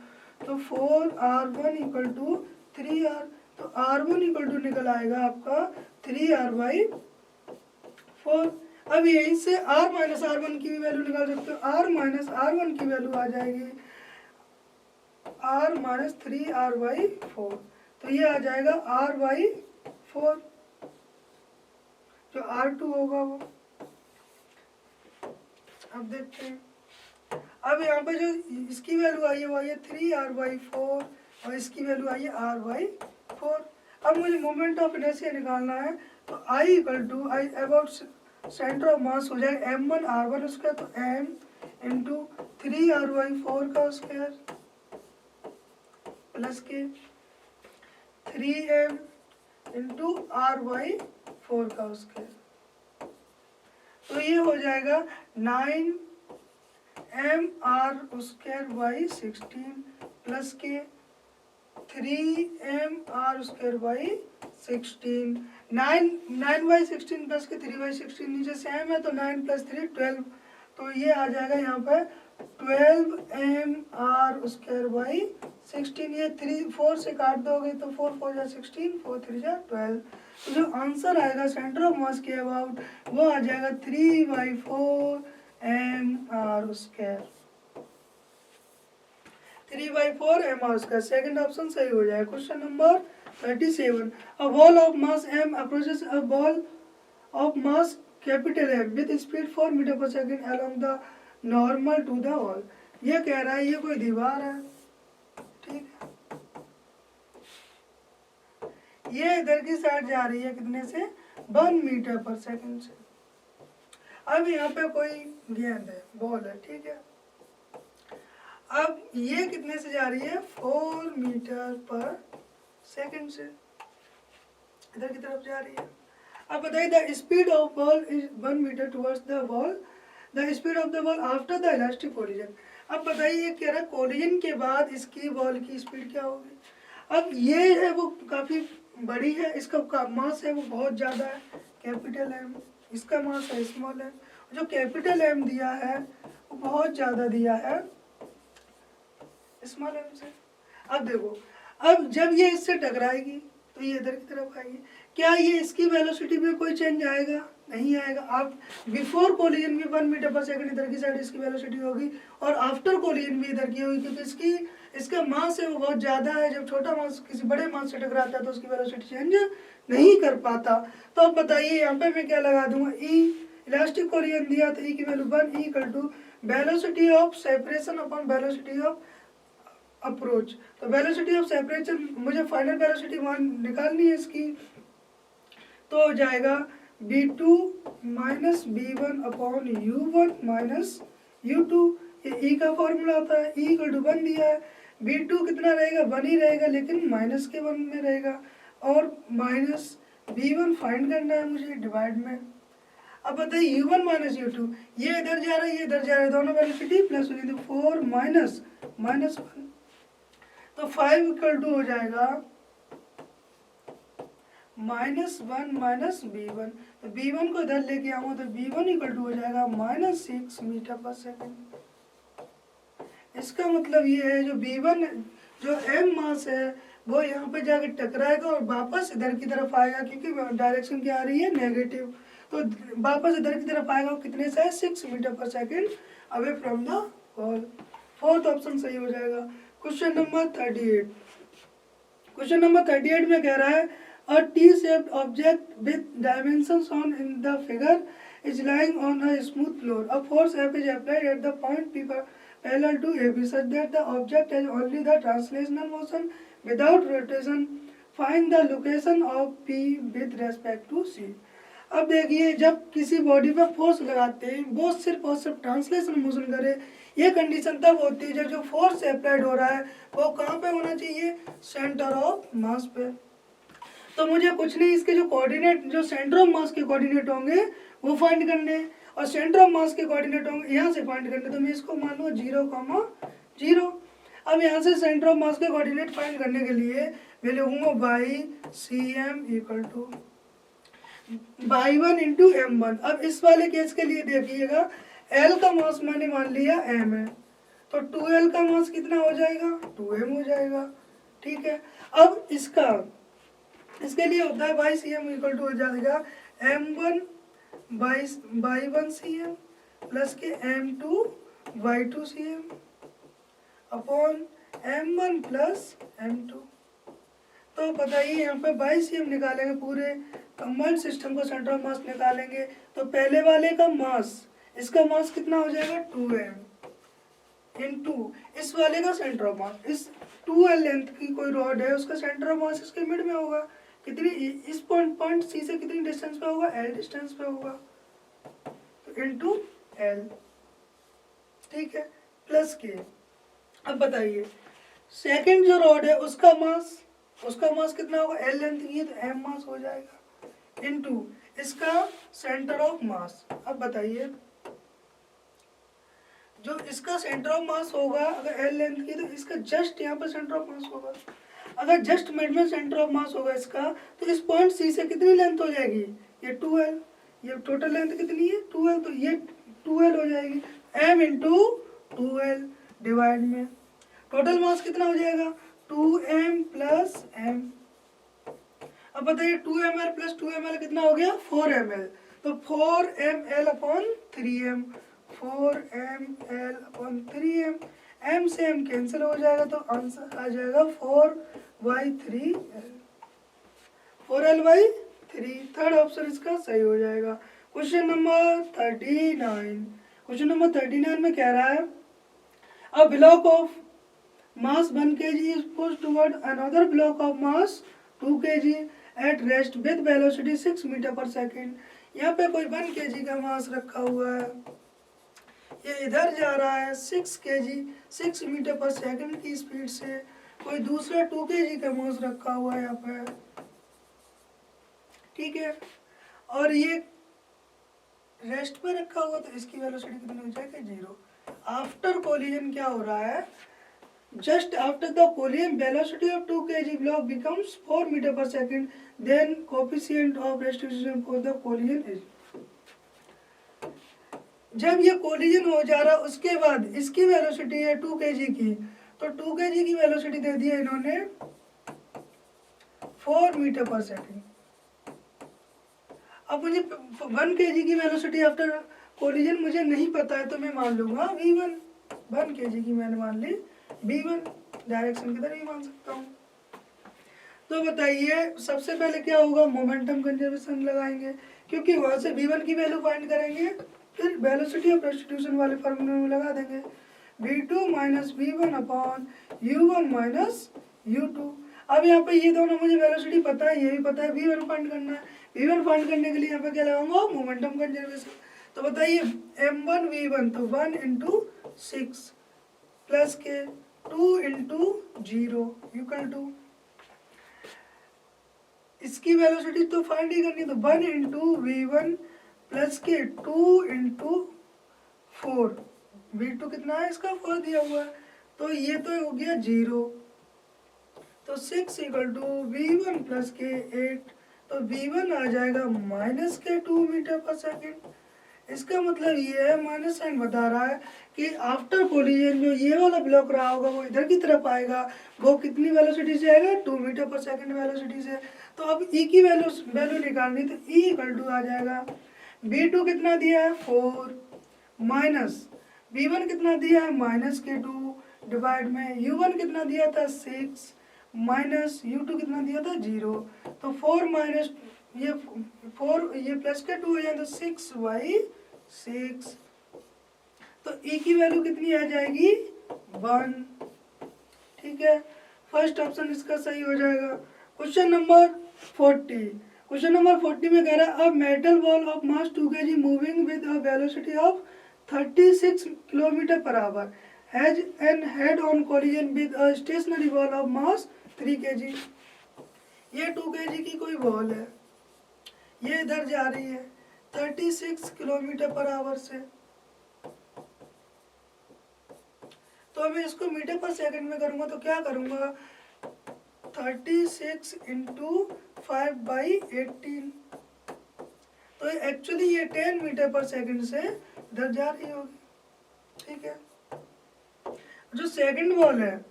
4r1 इक्वल टू 3r तो r1 इक्वल टू निकल आएगा आपका 3r/4। अब यहीं से r माइनस r1 की भी वैल्यू निकाल सकते हो। r माइनस r1 की वैल्यू आ जाएगी r माइनस 3r/4 तो ये आ जाएगा r/4 जो r2 होगा वो अब देखते हैं। अब यहाँ पे जो इसकी वैल्यू आई है वो आई है 3r/4 और इसकी वैल्यू आई है r/4। अब मुझे मोमेंट ऑफ इनर्शिया निकालना है, तो I equal to I about center of mass हो जाएगा m1r1², तो m इंटू 3r/4 का स्क्वायर प्लस के 3m इंटू r/4 का स्क्वायर, तो ये हो जाएगा 9mr² प्लस के 3mr²/16। 9/16 प्लस के 3/16 नीचे सेम है, तो 9 + 3 12, तो ये आ जाएगा यहाँ पर 12mr²/16। ये 3 4 से काट दोगे तो 4 4 जा 16, 4 3 जा 12। तो जो आंसर आएगा सेंटर ऑफ मास के अबाउट वो आ जाएगा 3/4mr²। 3/4mr², सेकंड ऑप्शन सही हो जाएगा। Question number 37, a ball of mass m approaches a ball of mass capital M with speed 4 metre per second along the normal to the wall. ये कह रहा है ये कोई दीवार है, ठीक है, ये इधर की साइड जा रही है कितने से 1 मीटर पर सेकंड से। अब यहाँ पे कोई गेंद है, बॉल है, ठीक है, अब ये कितने से जा रही है 4 मीटर पर सेकंड से इधर की तरफ जा रही है। अब बताइए the speed of ball is 1 metre towards the ball, the speed of the ball after the elastic collision. अब बताइए कह रहा है कोलिजन के बाद इसकी बॉल की स्पीड क्या होगी। अब ये है वो काफ़ी बड़ी है, इसका मास है वो बहुत ज़्यादा है, कैपिटल M, इसका मास है स्मॉल m। जो कैपिटल M दिया है वो बहुत ज़्यादा दिया है स्मॉल m से। अब देखो, अब जब ये इससे टकराएगी तो ये इधर की तरफ आएगी, क्या ये इसकी वेलोसिटी में कोई चेंज आएगा? नहीं आएगा। आप बिफोर कोलिजन भी 1 मीटर पर सेकंड इधर की साइड इसकी वेलोसिटी होगी और आफ्टर कोलिजन भी इधर की होगी, क्योंकि इसका मास है वो बहुत ज़्यादा है। जब छोटा मास किसी बड़े मास से टकराता है तो उसकी वेलोसिटी चेंज नहीं कर पाता। तो अब बताइए यहाँ पे मैं क्या लगा दूंगा, ई इलास्टिक कोलिजन दिया तो ई की value 1 equal to velocity of separation upon velocity of approach. तो वेलोसिटी ऑफ सेपरेशन मुझे फाइनल वेलोसिटी निकालनी है इसकी, तो हो जाएगा v2 minus v1 upon u1 minus u2। ये e का फॉर्मूला होता है, e इक्वल टू 1 दिया है, v2 कितना रहेगा 1 ही रहेगा लेकिन माइनस के 1 में रहेगा, और माइनस v1 फाइंड करना है मुझे डिवाइड में। अब बताइए u1 माइनस u2, ये इधर जा रहा है ये इधर जा रहा है, दोनों वेलोसिटी प्लस हो जाएगी, 4 माइनस माइनस 1, तो 5 इक्वल टू हो जाएगा -1 माइनस b1। तो b1 को इधर लेके आऊँ तो b1 इक्वल टू हो जाएगा -6 मीटर पर सेकंड। इसका मतलब ये है जो b1 जो m मास है वो यहाँ पे जाके टकराएगा और वापस इधर की तरफ आएगा, क्योंकि डायरेक्शन क्या आ रही है नेगेटिव, तो वापस इधर की तरफ आएगा। कितने से 6 metre per second away from the wall. Fourth option सही हो जाएगा। क्वेश्चन नंबर 38, क्वेश्चन नंबर 38 में कह रहा है a T-shaped object with dimensions shown in the figure is lying on a smooth floor. A force F is applied at the point P parallel to AB such that the object has only the translational motion without rotation. Find the location of P with respect to C. अब देखिए जब किसी body पर force लगाते हैं वो सिर्फ और सिर्फ ट्रांसलेशन मोशन करे, ये कंडीशन तब होती है जब जो फोर्स अप्लाइड हो रहा है वो कहाँ पे होना चाहिए, सेंटर ऑफ मास पे। तो मुझे कुछ नहीं, इसके जो कोऑर्डिनेट जो सेंटर ऑफ मास के कोऑर्डिनेट होंगे वो फाइंड करने हैं और सेंटर ऑफ मास के कोऑर्डिनेट होंगे यहाँ से फाइंड करने। तो मैं इसको मान लूँ 0,0। अब यहाँ से सेंटर ऑफ मास के कोऑर्डिनेट फाइंड करने के लिए मैं लिखूंगा by CM equal to y1 into m1। अब इस वाले केस के लिए देखिएगा L का मास मैंने मान लिया m है, तो 2L का मास कितना हो जाएगा 2m हो जाएगा, ठीक है। अब इसके लिए होता है बाई CM इक्वल टू हो जाएगा m1 बाई 1 CM प्लस के m2 y2 CM upon m1 plus m2। तो बताइए यहाँ पे बाई CM निकालेंगे, पूरे कंबाइंड सिस्टम को सेंटर ऑफ मास निकालेंगे, तो पहले वाले का मास इसका मास कितना हो जाएगा 2m इनटू इस वाले का सेंटर ऑफ मास, इस 2l लेंथ की कोई रॉड है, उसका सेंटर ऑफ मास इसके मिड में होगा, कितनी इस पॉइंट सी से कितनी डिस्टेंस पे होगा, l डिस्टेंस पे होगा, तो इनटू l, ठीक है, प्लस के। अब बताइए सेकंड जो रॉड है उसका मास कितना होगा, l लेंथ की है तो m मास हो जाएगा इनटू इसका सेंटर ऑफ मास। अब बताइए जो इसका सेंटर ऑफ मास होगा अगर l लेंथ की तो इसका जस्ट यहाँ पर सेंटर ऑफ मास होगा, अगर जस्ट मिड में सेंटर ऑफ मास होगा इसका तो इस पॉइंट C से कितनी लेंथ हो जाएगी, ये 2l, ये टोटल लेंथ कितनी है 2l, तो ये 2l हो जाएगी, m इंटू 2l डिवाइड में टोटल मास कितना हो जाएगा 2m प्लस m। अब बताइए 2ml प्लस 2ml कितना हो गया 4ml, तो 4ml upon 3m, 4ml upon 3m, m से m कैंसिल हो जाएगा तो आंसर आ जाएगा 4/3l, 4l/3। थर्ड ऑप्शन इसका सही हो जाएगा। क्वेश्चन नंबर 39, क्वेश्चन नंबर 39 में कह रहा है a block of mass 1 kg is pushed toward another block of mass 2 kg at rest with velocity 6 meter per second। यहाँ पे कोई 1 kg का मास रखा हुआ है, ये इधर जा रहा है 6 kg 6 मीटर पर सेकंड की स्पीड से, कोई दूसरा 2 kg का मास रखा हुआ है यहाँ पे, ठीक है, और ये रेस्ट पे रखा हुआ तो इसकी वेलोसिटी कितनी हो जाएगी 0। आफ्टर कोलिजन क्या हो रहा है, just after the collision velocity of 2 kg block becomes 4 meter per second, then coefficient of restitution for the collision is। जब ये कोलिजन हो जा रहा उसके बाद इसकी वेलोसिटी है 2 kg की, तो 2 kg की वेलोसिटी दे दी है इन्होंने 4 मीटर पर सेकंड। अब मुझे 1 kg की वेलोसिटी आफ्टर कोलिजन मुझे नहीं पता है तो मैं मान लूंगा v1, 1 kg की मैंने मान ली v1, डायरेक्शन की तरह ही मान सकता हूँ। तो बताइए सबसे पहले क्या होगा, मोमेंटम कंजर्वेशन लगाएंगे क्योंकि वहां से v1 की वैल्यू फाइंड करेंगे, फिर वेलोसिटी ऑफ रेस्टिट्यूशन वाले फार्मूले में लगा देंगे v2 minus v1 upon u1 minus u2। अब यहाँ पे ये दोनों मुझे वेलोसिटी पता है, ये भी पता है, v1 फाइंड करना है, v1 फाइंड करने के लिए यहाँ पे क्या लगाऊंगा मोमेंटम कंजर्वेशन। तो बताइए m1 v1 तो 1 इंटू 6 प्लस के 2 इंटू 0 इक्वल टू इसकी वेलोसिटी तो फाइंड ही करनी, तो 1 इंटू v1 प्लस के 2 इंटू 4, v2 कितना है इसका 4 दिया हुआ है, तो ये तो हो गया 0, तो 6 इक्वल टू v1 प्लस के 8, तो v1 आ जाएगा माइनस के 2 मीटर पर सेकेंड। इसका मतलब ये है, माइनस साइन बता रहा है कि आफ्टर कोलिजन जो ये वाला ब्लॉक रहा होगा वो इधर की तरफ आएगा, वो कितनी वेलोसिटी से आएगा 2 मीटर पर सेकंड वेलोसिटी से। तो अब ई की वैल्यू निकालनी, तो ई इक्वल टू आ जाएगा v2 कितना दिया है 4 माइनस v1 कितना दिया है माइनस के 2 डिवाइड में u1 कितना दिया था 6 माइनस u2 कितना दिया था 0, तो 4 माइनस ये 4 ये प्लस के 2 हो जाए तो 6/6, तो e की वैल्यू कितनी आ जाएगी 1, ठीक है, फर्स्ट ऑप्शन इसका सही हो जाएगा। क्वेश्चन नंबर 40, क्वेश्चन नंबर 40 में कह रहा है a metal ball of mass 2 kg moving with a velocity of 36 kilometre per hour has an head on collision with a stationary ball of mass 3 kg। ये 2 kg की कोई ball है, ये इधर जा रही है 36 किलोमीटर पर आवर से, तो मैं इसको मीटर पर सेकंड में करूंगा तो क्या करूंगा 36 इंटू 5/18, तो एक्चुअली ये 10 मीटर पर सेकंड से इधर जा रही होगी, ठीक है। जो सेकंड बॉल है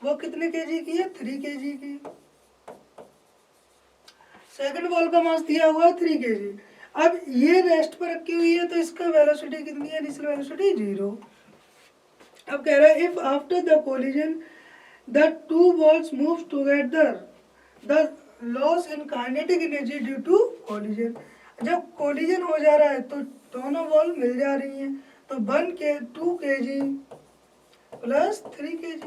वो कितने केजी की है 3 kg की, सेकंड बॉल का मास दिया हुआ है 3 kg। अब ये रेस्ट पर रखी हुई है तो इसका वेलोसिटी कितनी है, इनिशियल वेलोसिटी 0। अब कह रहा है if after the collision the two balls moves together the loss in kinetic energy due to collision. जब कोलिजन हो जा रहा है तो दोनों बॉल मिल जा रही हैं, तो 2 kg प्लस 3 kg।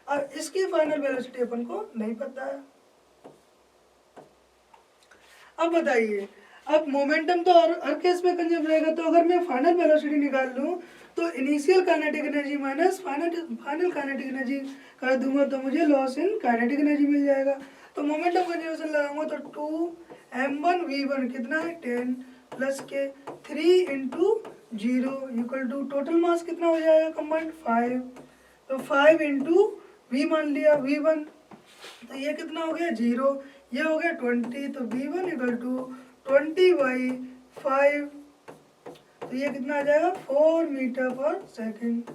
अब इसकी फाइनल वेलोसिटी अपन को नहीं पता है। अब बताइए, अब मोमेंटम तो हर केस में कंजर्व रहेगा, तो अगर मैं फाइनल वेलोसिटी निकाल लूँ तो initial kinetic energy minus final kinetic energy कर दूंगा तो मुझे लॉस इन काइनेटिक एनर्जी मिल जाएगा। तो मोमेंटम कंजर्वेशन लगाऊंगा तो 2m1v1 कितना है 10 प्लस के 3 into 0 equal to total mass कितना हो जाएगा कंबाइंड 5, तो 5 इंटू v मान लिया v1, तो ये कितना हो गया 0, ये हो गया 20, तो v1 इक्वल टू 20/5, तो ये कितना आ जाएगा 4 metre per second.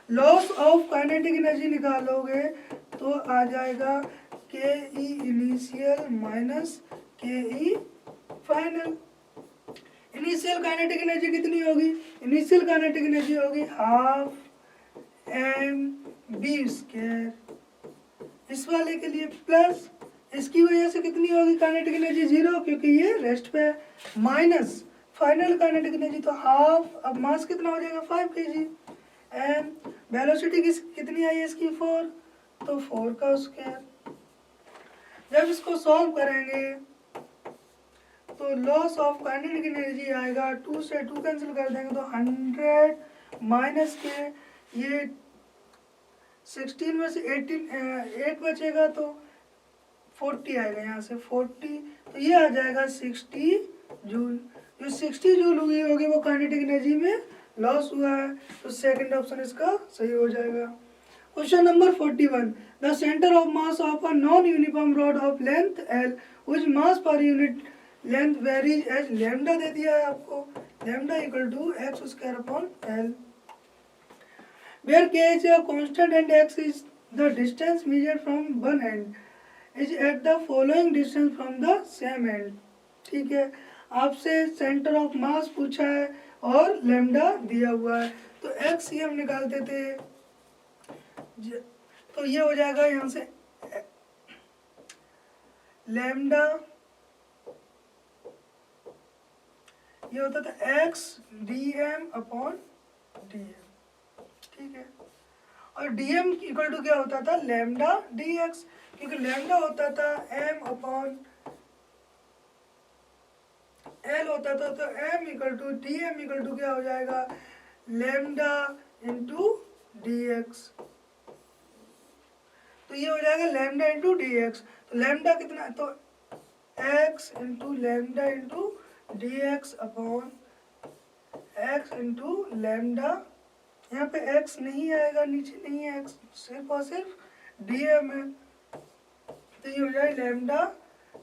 Loss of kinetic energy निकालोगे तो आ जाएगा के ई इनिशियल माइनस के ई फाइनल। इनिशियल काइनेटिक एनर्जी कितनी होगी, इनिशियल काइनेटिक एनर्जी होगी हाफ एम बी स्क्वायर, इस वाले के लिए प्लस इसकी वजह से कितनी होगी काइनेटिक एनर्जी 0 क्योंकि ये रेस्ट पे है, माइनस फाइनल काइनेटिक एनर्जी तो हाफ, अब मास कितना हो जाएगा 5 kg, एंड वेलोसिटी कितनी आई है इसकी 4, तो 4 का स्क्वायर। जब इसको सॉल्व करेंगे तो लॉस ऑफ काइनेटिक एनर्जी आएगा 2 से 2 कैंसिल कर देंगे तो 100 माइनस के ये 16 में से 8 बचेगा तो 40 आएगा, यहाँ से 40, तो ये आ जाएगा 60 जूल। जो 60 जूल हुई होगी वो काइनेटिक एनर्जी में लॉस हुआ है, तो सेकंड ऑप्शन इसका सही हो जाएगा। Question number 41, the centre of mass of a non uniform rod of length L which mass per unit length varies as lambda दे दिया है आपको, lambda equal to x square upon L, where k is a constant and x is the distance measured from one end is at the following distance from the same end। ठीक है, आपसे centre of मास पूछा है और lambda दिया हुआ है, तो x ही हम निकालते थे, तो ये हो जाएगा यहाँ से लैम्डा, ये होता था x dm अपॉन dm, ठीक है, और dm इक्वल टू क्या होता था लैम्डा dx, क्योंकि लैम्डा होता था m अपॉन l होता था, तो m equal to dm equal to क्या हो जाएगा लैम्डा इंटू dx, तो ये हो जाएगा लैम्डा इंटू dx, तो लैम्डा कितना, तो x into lambda into dx upon x into lambda, यहाँ पे x नहीं आएगा, नीचे नहीं है x, सिर्फ और सिर्फ dm है, तो ये हो जाएगा लैम्डा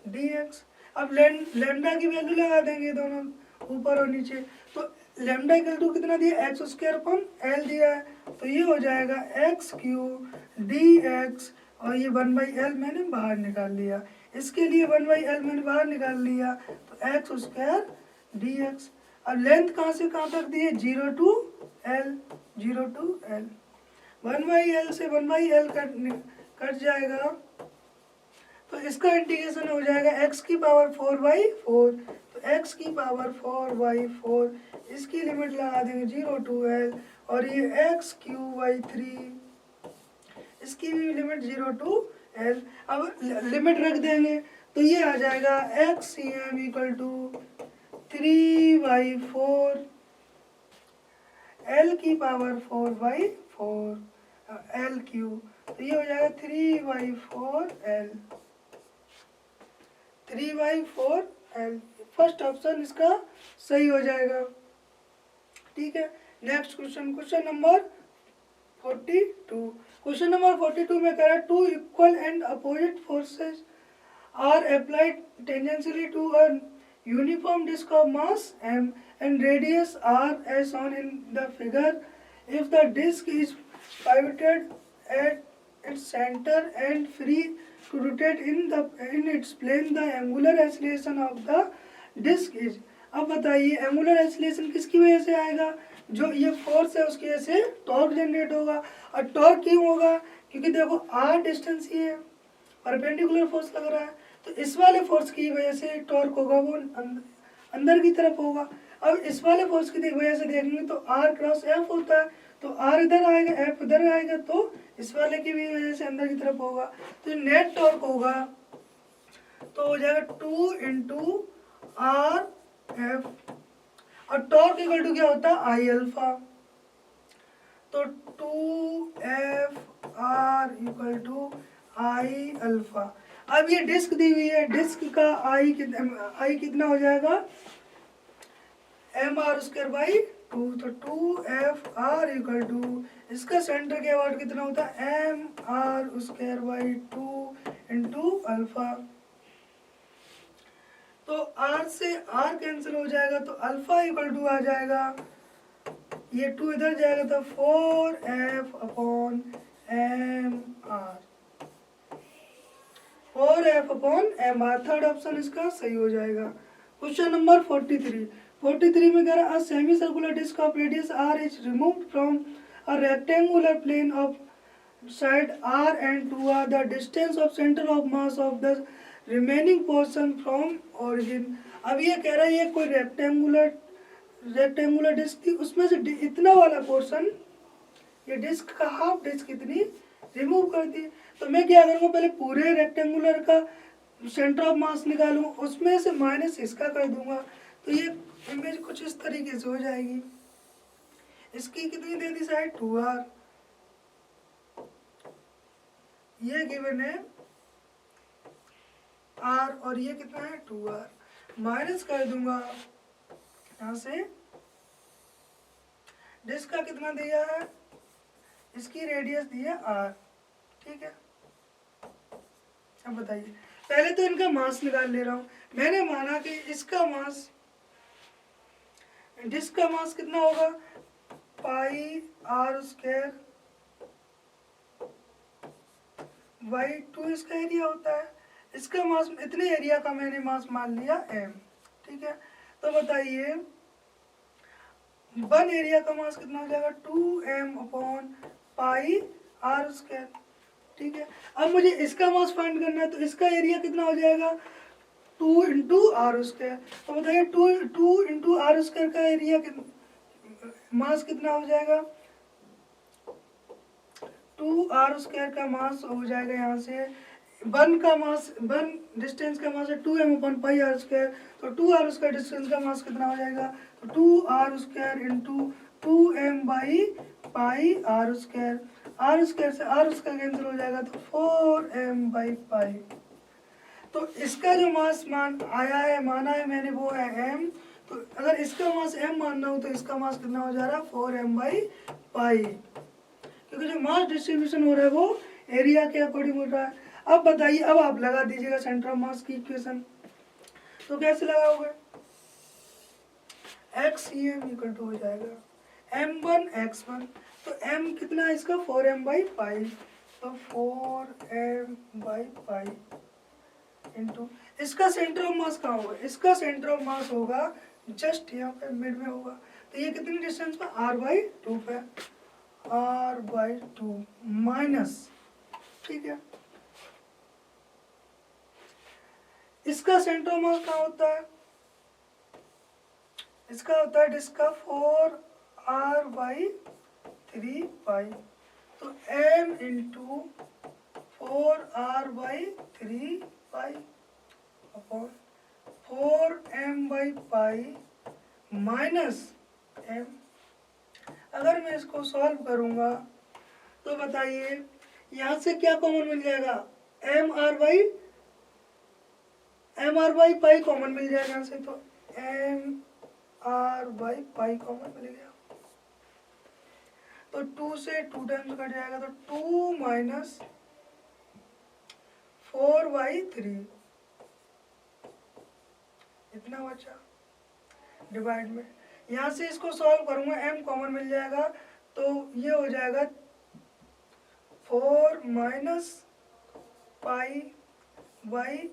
dx। अब लैम्डा की वैल्यू लगा देंगे दोनों ऊपर और नीचे, तो लैम्डा इक्वल टू कितना दिया x स्क्वायर अपॉन l दिया है, तो ये हो जाएगा x क्यूब dx, और ये 1/l मैंने बाहर निकाल लिया, इसके लिए 1/l मैंने बाहर निकाल लिया, तो x स्क्वायर dx। अब लेंथ कहाँ से कहाँ तक दी है 0 to l, 0 to l, 1/l से 1/l कट जाएगा, तो इसका इंटीग्रेशन हो जाएगा x की पावर 4/4, तो x की पावर 4/4, इसकी लिमिट लगा देंगे 0 to l, और ये x क्यूब बाई 3, इसकी भी लिमिट 0 to l। अब लिमिट रख देंगे तो ये आ जाएगा x cm equal to 3/4 l की पावर 4/4 l क्यूब, तो ये हो जाएगा 3/4 l, 3/4 l, फर्स्ट ऑप्शन इसका सही हो जाएगा। ठीक है, next question, question number 42। Question number 42 में कह रहा है two equal and opposite forces are applied tangentially to a uniform disc of mass m and radius r as shown in the figure. If the disk is pivoted at its center and free to rotate in its plane, the angular acceleration of the disk is। अब बताइए angular acceleration किसकी वजह से आएगा, जो ये force है उसकी वजह से टॉर्क जनरेट होगा, और टॉर्क क्यों होगा क्योंकि देखो r डिस्टेंस ही है, परपेंडिकुलर फोर्स लग रहा है, तो इस वाले फोर्स की वजह से टॉर्क होगा वो अंदर की तरफ होगा। अब इस वाले फोर्स की वजह से देखेंगे तो R क्रॉस F होता है, तो R इधर आएगा, F इधर आएगा, तो इस वाले की भी वजह से अंदर की तरफ होगा। तो नेट टॉर्क होगा तो हो जाएगा 2 इंटू आर एफ, और टॉर्क इक्वल टू क्या होता है आई अल्फा, तो 2 FR equal to I alpha. अब ये डिस्क दी हुई है, डिस्क का आई कितना हो जाएगा MR स्क्वायर बाई 2, तो 2FR इक्वल टू इसका सेंटर के अबाउट कितना होता है MR square by 2 into alpha. तो R से R कैंसिल हो जाएगा तो अल्फा इक्वल टू आ जाएगा, ये 2 इधर जाएगा तो 4F upon MR, 4F upon MR। Third option इसका सही हो जाएगा। क्वेश्चन नंबर 43 में कह रहा है semi circular disc of radius R is removed from a rectangular plane of side R and 2R, the distance of center of mass of the remaining portion from origin। अब ये कह रहा है ये कोई रेक्टेंगुलर डिस्क थी, उसमें से इतना वाला पोर्शन, ये डिस्क का हाफ डिस्क इतनी रिमूव कर दी। तो मैं क्या करूँगा, पहले पूरे रेक्टेंगुलर का सेंटर ऑफ मास निकालूँ, उसमें से माइनस इसका कर दूंगा, तो ये इमेज कुछ इस तरीके से हो जाएगी। इसकी कितनी दे दी साइड 2R, ये गिवन है R और ये कितना है 2R, माइनस कर दूंगा यहाँ से। डिस्क का कितना दिया है, इसकी रेडियस दी है R, ठीक है। अब बताइए, पहले तो इनका मास निकाल ले रहा हूँ। मैंने माना कि इसका मास, डिस्क का मास कितना होगा पाई R स्क्वायर बाई 2 इसका एरिया होता है। इसका मास, इतने एरिया का मैंने मास मान लिया M, ठीक है। तो बताइए 1 एरिया का मास कितना हो जाएगा 2M upon pi R square, ठीक है। अब मुझे इसका मास फाइंड करना है, तो इसका एरिया कितना हो जाएगा 2 इंटू आर स्क्वायर। तो बताइए 2 इंटू आर स्क्वायर का एरिया मास कितना हो जाएगा 2R स्क्वायर का मास हो जाएगा यहाँ से 1 का मास, 1 डिस्टेंस का मास है 2M upon pi R square, तो 2R स्क्वायर डिस्टेंस का मास कितना हो जाएगा, तो 2R square into 2M by pi R square. R square से R स्क्वायर कैंसिल हो जाएगा तो 4M बाई पाई। तो इसका जो मास मान आया है, माना है मैंने, वो है M। तो अगर इसका मास M मानना हो तो इसका मास कितना हो जा रहा है 4M बाई पाई, क्योंकि जो मास डिस्ट्रीब्यूशन हो रहा है वो एरिया के अकॉर्डिंग हो रहा है। अब बताइए, अब आप लगा दीजिएगा सेंटर ऑफ मास की इक्वेशन। तो कैसे लगाओगे, XCM इक्वल टू हो जाएगा M1 X1, तो M कितना है इसका 4M बाई पाई, तो 4M बाई पाई इंटू इसका सेंटर ऑफ मास कहाँ होगा, इसका सेंटर ऑफ मास होगा जस्ट यहाँ पे मिड में होगा। तो ये कितनी डिस्टेंस पे R/2 पे, R/2 माइनस, ठीक है। इसका सेंटर ऑफ मास कहाँ होता है, इसका होता है डिस्क का 4R/3 पाई, तो M into 4R/3 pi upon 4M by pi minus M। अगर मैं इसको सॉल्व करूंगा तो बताइए यहाँ से क्या कॉमन मिल जाएगा, MR बाई पाई कॉमन मिल जाएगा यहाँ से, तो MR बाई पाई कॉमन मिल गया। तो 2 से 2 टाइम्स कट जाएगा, तो 2 माइनस 4/3 इतना बचा डिवाइड में। यहाँ से इसको सॉल्व करूंगा, M कॉमन मिल जाएगा, तो ये हो जाएगा 4 माइनस पाई बाई,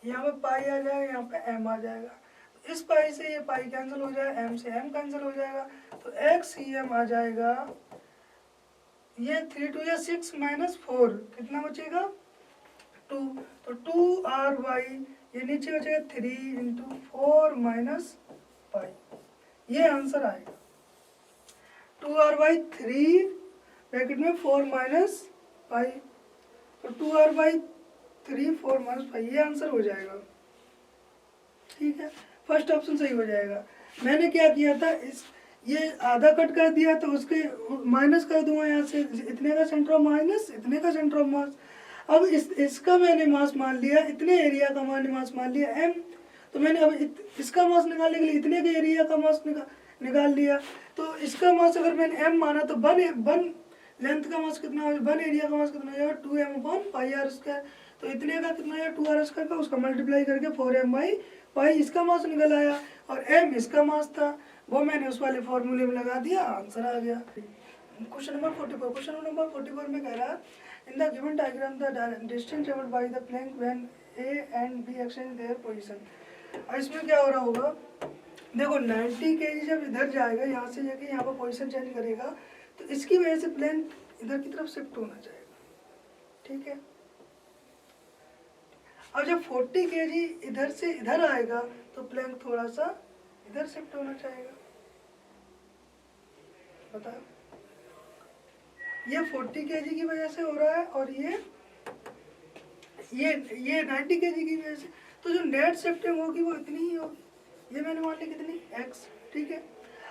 यहाँ पे पाई आ जाएगा, यहाँ पे M आ जाएगा। इस पाई से ये पाई कैंसिल हो जाएगा, M से M कैंसिल हो जाएगा, तो XCM आ जाएगा, ये 3 2 या 6 माइनस 4 कितना बचेगा 2, तो 2RY ये नीचे हो जाएगा 3 इंटू 4 माइनस पाई, ये आंसर आएगा। 2RY 3 ब्रैकेट में 4 माइनस पाई, तो 2RY 3 4 माइनस पाई, ये आंसर हो जाएगा। ठीक है, फर्स्ट ऑप्शन सही हो जाएगा। मैंने क्या किया था, इस ये आधा कट कर दिया तो उसके माइनस कर दूंगा यहाँ से, इतने का सेंटर ऑफ माइनस, इतने का सेंटर ऑफ मास। अब इसका मैंने मास मान लिया, इतने एरिया का मैंने मास मान लिया m, तो मैंने अब इसका मास निकालने के लिए इतने के एरिया का मास निकाल लिया। तो इसका मास अगर मैंने m माना तो वन लेंथ का मास कितना हो, वन एरिया का मास कितना हो जाएगा 2m/πr²। तो इतने का कितना है 2r² का, उसका मल्टीप्लाई करके 4m/π इसका मास निकल आया, और m इसका मास था, वो मैंने उस वाले फॉर्मूले में लगा दिया, आंसर आ गया। क्वेश्चन नंबर 44, क्वेश्चन नंबर 44 में कह रहा है in the given diagram the distance travelled by the plank when A and B exchange their position. और इसमें क्या हो रहा होगा, देखो 90 kg जब इधर जाएगा, यहाँ से जाके यहाँ पर पोजीशन चेंज करेगा, तो इसकी वजह से प्लैंक इधर की तरफ शिफ्ट होना चाहिए। ठीक है, अब जब 40 kg इधर से इधर आएगा तो प्लैंक थोड़ा सा इधर शिफ्ट होना चाहिए। बताओ, ये 40 kg की वजह से हो रहा है, और ये 90 kg की वजह से, तो जो नेट शिफ्टिंग होगी वो इतनी ही होगी। ये मैंने मान ली कितनी, x। ठीक है,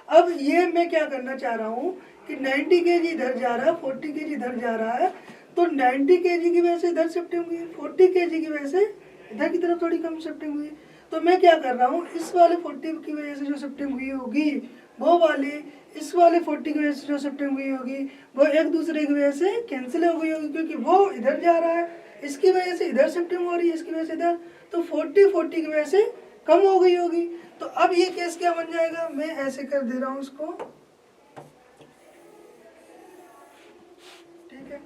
अब ये मैं क्या करना चाह रहा हूँ कि 90 kg इधर जा रहा है, 40 kg इधर जा रहा है, तो 90 kg की वजह से इधर शिफ्टिंग हुई, 40 kg की वजह से इधर की तरफ थोड़ी कम शिफ्टिंग हुई। तो मैं क्या कर रहा हूँ, इस वाले 40 की वजह से जो शिफ्टिंग हुई होगी, वो वाली इस वाले 40 की वजह से जो शिफ्टिंग हुई होगी, वो एक दूसरे की वजह से कैंसिल हो गई होगी, क्योंकि वो इधर जा रहा है, इसकी वजह से इधर शिफ्टिंग हो रही है, इसकी वजह से इधर, तो 40 की वजह से कम हो गई होगी। तो अब ये केस क्या बन जाएगा, मैं ऐसे कर दे रहा हूँ इसको। ठीक है,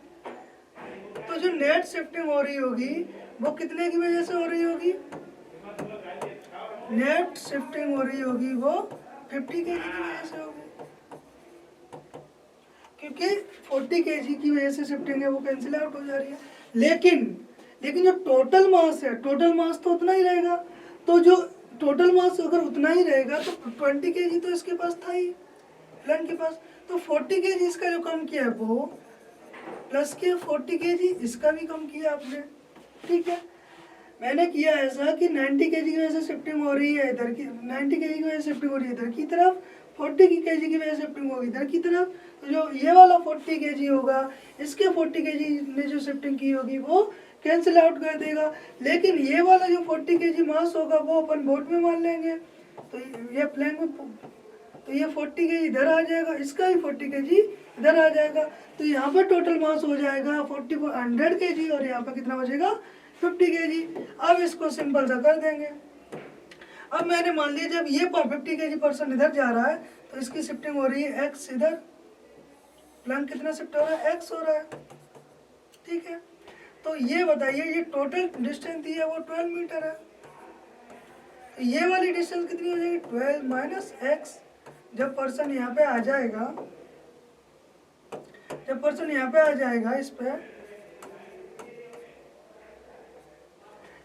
तो जो नेट शिफ्टिंग हो रही होगी वो कितने की वजह से हो रही होगी, नेट शिफ्टिंग हो रही होगी वो 50 kg की वजह से होगी, क्योंकि 40 kg की वजह से शिफ्टिंग है वो कैंसिल आउट हो जा रही है। लेकिन जो टोटल मास है, टोटल मास तो उतना ही रहेगा। तो जो टोटल मास अगर उतना ही रहेगा तो 20 kg तो इसके पास था ही, प्लैंक के पास, तो 40 kg इसका जो कम किया है वो, प्लस के 40 kg इसका भी कम किया आपने। ठीक है, मैंने किया ऐसा कि 90 kg की वजह से शिफ्टिंग हो रही है इधर की, 90 kg की वजह से शिफ्टिंग हो रही है इधर की तरफ, 40 kg की वजह से शिफ्टिंग होगी इधर की तरफ। तो जो ये वाला 40 kg होगा, इसके 40 kg ने जो शिफ्टिंग की होगी वो कैंसिल आउट कर देगा। लेकिन ये वाला जो 40 kg मास होगा वो अपन बोट में मान लेंगे, तो ये प्लैंक में, तो ये 40 kg इधर आ जाएगा, इसका भी 40 kg इधर आ जाएगा, तो यहाँ पर टोटल मास हो जाएगा 100 kg, और यहाँ पर कितना बचेगा 50 kg। अब इसको सिंपल सा कर देंगे। अब मैंने मान लिया जब ये 50 kg पर्सन इधर जा रहा है तो इसकी शिफ्टिंग हो रही है x इधर, प्लैंक कितना शिफ्ट हो रहा है, x हो रहा है। ठीक है, तो ये बताइए ये टोटल डिस्टेंस दी है वो 12 मीटर है, तो ये वाली डिस्टेंस कितनी हो जाएगी 12 माइनस x। जब पर्सन यहाँ पे आ जाएगा, जब पर्सन यहाँ पे आ जाएगा, इस पे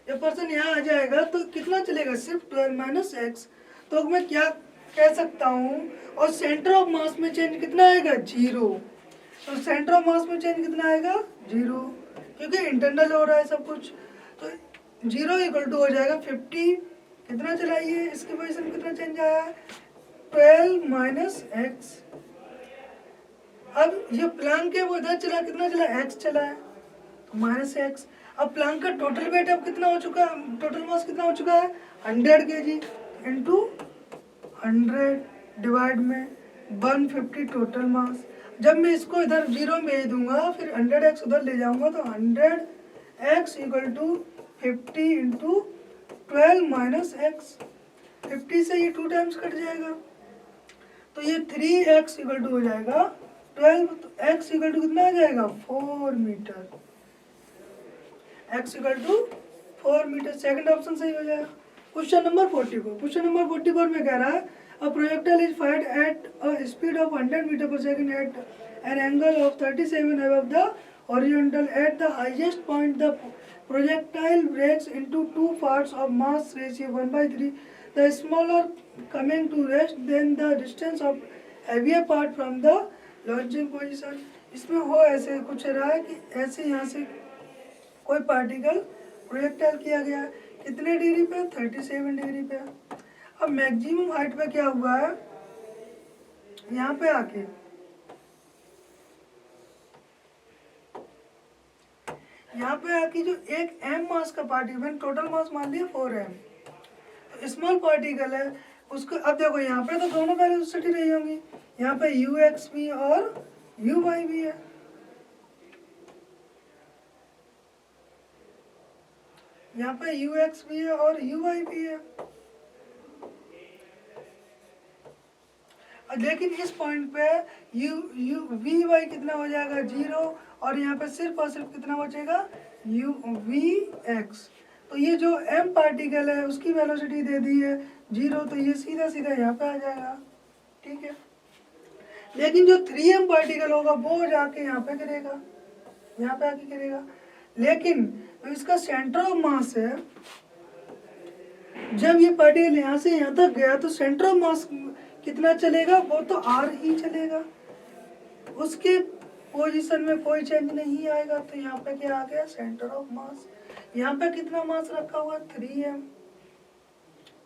जब पर्सन यहाँ आ जाएगा तो कितना चलेगा, सिर्फ 12 माइनस x। तो मैं क्या कह सकता हूँ, और सेंटर ऑफ मास में चेंज कितना आएगा 0, तो सेंटर ऑफ मास में चेंज कितना आएगा 0, क्योंकि इंटरनल हो रहा है सब कुछ, तो 0 इक्वल टू हो जाएगा 50। कितना चला, ये इसकी पोजीशन कितना चेंज आया 12 माइनस x। अब ये प्लैंक है वो इधर चला, कितना चला x चला है, तो माइनस x। अब प्लैंक का टोटल वेट अब कितना हो चुका है, टोटल मास कितना हो चुका है 100 kg इंटू 100 डिवाइड में 150 टोटल मास। जब मैं इसको इधर 0 में भेज दूंगा, फिर 100x उधर ले जाऊंगा, तो 100x equal to 50 into 12 minus x। 50 से ये 2 टाइम्स कट जाएगा, तो ये 3x इक्वल टू हो जाएगा 12, तो x इक्वल टू कितना आ जाएगा 4 metre, x equal to 4 metre. Second option सही हो जाएगा। क्वेश्चन नंबर 44, क्वेश्चन नंबर 44 में कह रहा है a projectile is fired at a speed of 100 metre per second at an angle of 37 above the horizontal. At the highest point, the projectile breaks into two parts of mass ratio 1/3. The smaller coming to rest, then the distance of heavier part from the launching position. इसमें हो ऐसे कुछ रहा है कि ऐसे यहाँ से कोई पार्टिकल प्रोजेक्टाइल किया गया है, कितने डिग्री पे? 37 डिग्री पे। अब मैक्सिमम हाइट पे क्या हुआ है, यहाँ पे आके जो एक m मास का पार्टिकल, मैंने टोटल मास मान लिया 4m, तो स्मॉल पार्टिकल है उसको। अब देखो यहाँ पे तो दोनों वेलोसिटी रही होंगी, यहाँ पे ux भी और uy भी है, यहाँ पे ux भी है और uy भी है। लेकिन इस पॉइंट पे vy कितना हो जाएगा 0, और यहाँ पे सिर्फ और सिर्फ कितना बचेगा vx। तो ये जो m पार्टिकल है उसकी वेलोसिटी दे दी है 0, तो ये सीधा सीधा यहाँ पे आ जाएगा, ठीक है। लेकिन जो 3m पार्टिकल होगा वो जाके यहाँ पे गिरेगा, यहाँ पे आके गिरेगा। लेकिन तो इसका सेंटर ऑफ मास है, जब ये पार्टिकल यहाँ से यहाँ तक गया तो सेंटर ऑफ मास कितना चलेगा, वो तो r ही चलेगा, उसके पोजीशन में कोई चेंज नहीं आएगा। तो यहाँ पे क्या आ गया, सेंटर ऑफ मास। यहाँ पे कितना मास रखा हुआ है 3m,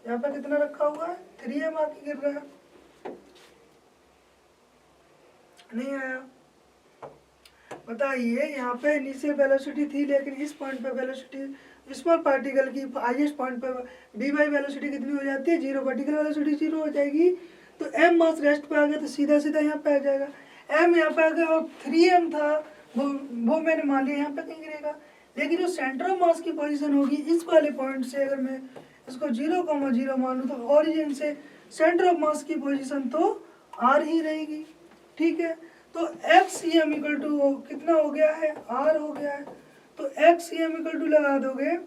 यहाँ पे कितना रखा हुआ है 3m आके गिर रहा है, नहीं आया। बताइए यहाँ पे इनिशियल वेलोसिटी थी, लेकिन इस पॉइंट पे वेलोसिटी स्मॉल पार्टिकल की हाईएस्ट पॉइंट पे वी वेलोसिटी कितनी हो जाती है 0, पार्टिकल वेलोसिटी 0 हो जाएगी। तो m मास रेस्ट पे आ गया तो सीधा सीधा यहाँ पे आ जाएगा, m यहाँ पे आ गया, और 3m था वो मैंने मान लिया यहाँ पे कहीं गिरेगा। लेकिन जो सेंटर ऑफ मास की पोजीशन होगी इस वाले पॉइंट से, अगर मैं इसको 0,0 मानूँ तो ओरिजिन से सेंटर ऑफ मास की पोजीशन तो r ही रहेगी, ठीक है। तो xm इक्वल टू कितना हो गया है, r हो गया है। तो xm इक्वल टू लगा दोगे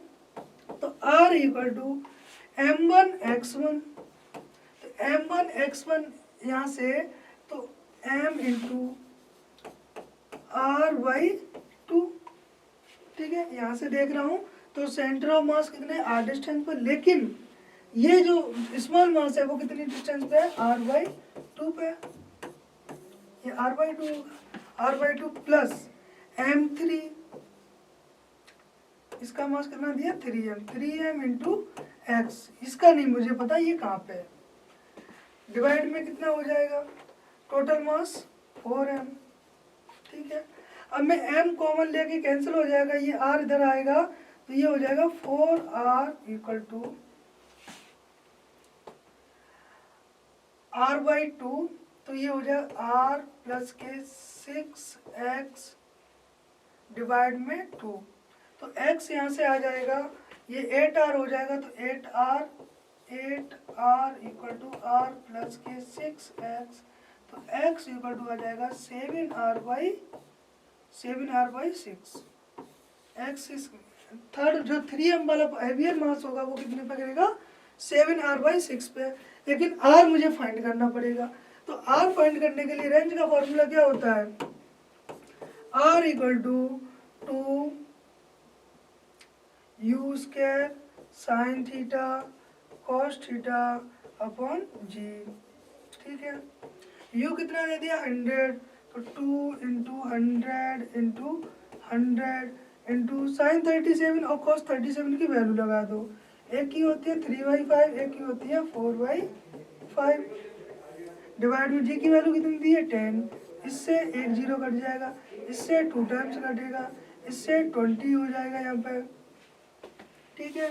तो r इक्वल टू m1x1, तो m1x1 यहाँ से तो m इंटू r/2, ठीक है। यहाँ से देख रहा हूँ तो सेंटर ऑफ मास कितने r डिस्टेंस पर, लेकिन ये जो स्मॉल मास है वो कितनी डिस्टेंस पे है, r/2 पे। ये r/2 प्लस m3, इसका मास कितना दिया 3m इंटू x, इसका नहीं मुझे पता ये कहाँ पे है। डिवाइड में कितना हो जाएगा, टोटल मास 4m, ठीक है। अब मैं m कॉमन लेके कैंसिल हो जाएगा, ये r इधर आएगा तो ये हो जाएगा 4r इक्वल टू r/2, तो ये हो जाएगा r प्लस के 6x डिवाइड में 2, तो x यहाँ से आ जाएगा, ये 8r हो जाएगा, तो 8r equal to r plus के 6x, तो x इक्वल टू आ जाएगा 7r/6। x इस थर्ड जो 3m वाला हेवियर मास होगा वो कितने पे गिरेगा 7r/6 पे, लेकिन r मुझे फाइंड करना पड़ेगा। तो r फाइंड करने के लिए रेंज का फॉर्मूला क्या होता है, r equal to 2u² sin theta cos theta upon g, ठीक है। u कितना दे दिया 100, तो 2 इंटू 100 इंटू 100 इंटू साइन 37 और कॉस 37 की वैल्यू लगा दो, एक की होती है 3/5, एक की होती है 4/5, डिवाइड में g की वैल्यू कितनी दी है 10, इससे एक 0 कट जाएगा, इससे 2 टाइम्स कटेगा, इससे 20 हो जाएगा यहाँ पर, ठीक है।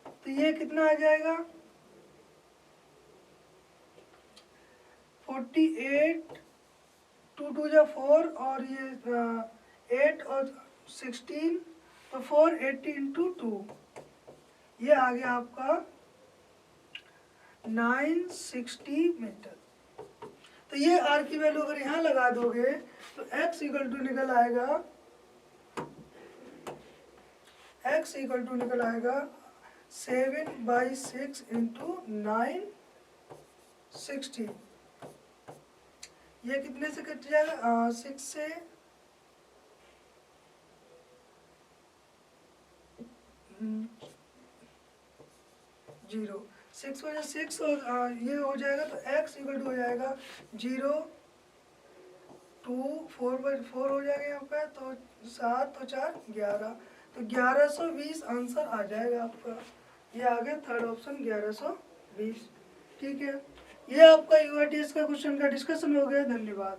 तो ये कितना आ जाएगा 48, 2 2 जा 4 और ये 8 और 16, तो 480 इंटू 2, ये आ गया आपका 960 मीटर। तो ये r की वैल्यू अगर यहाँ लगा दोगे तो x इक्वल टू निकल आएगा 7/6 इंटू 960, ये कितने से कट जाएगा 6 से 0 6 वजह 6 और ये हो जाएगा तो x इक्वल टू हो जाएगा 0 2 4/4 हो जाएगा यहाँ पे, तो 7 तो 4 11, तो 1120 आंसर आ जाएगा आपका। ये आ गया थर्ड ऑप्शन 1120। ठीक है, ये आपका यूआरटीएस का क्वेश्चन का डिस्कशन हो गया। धन्यवाद।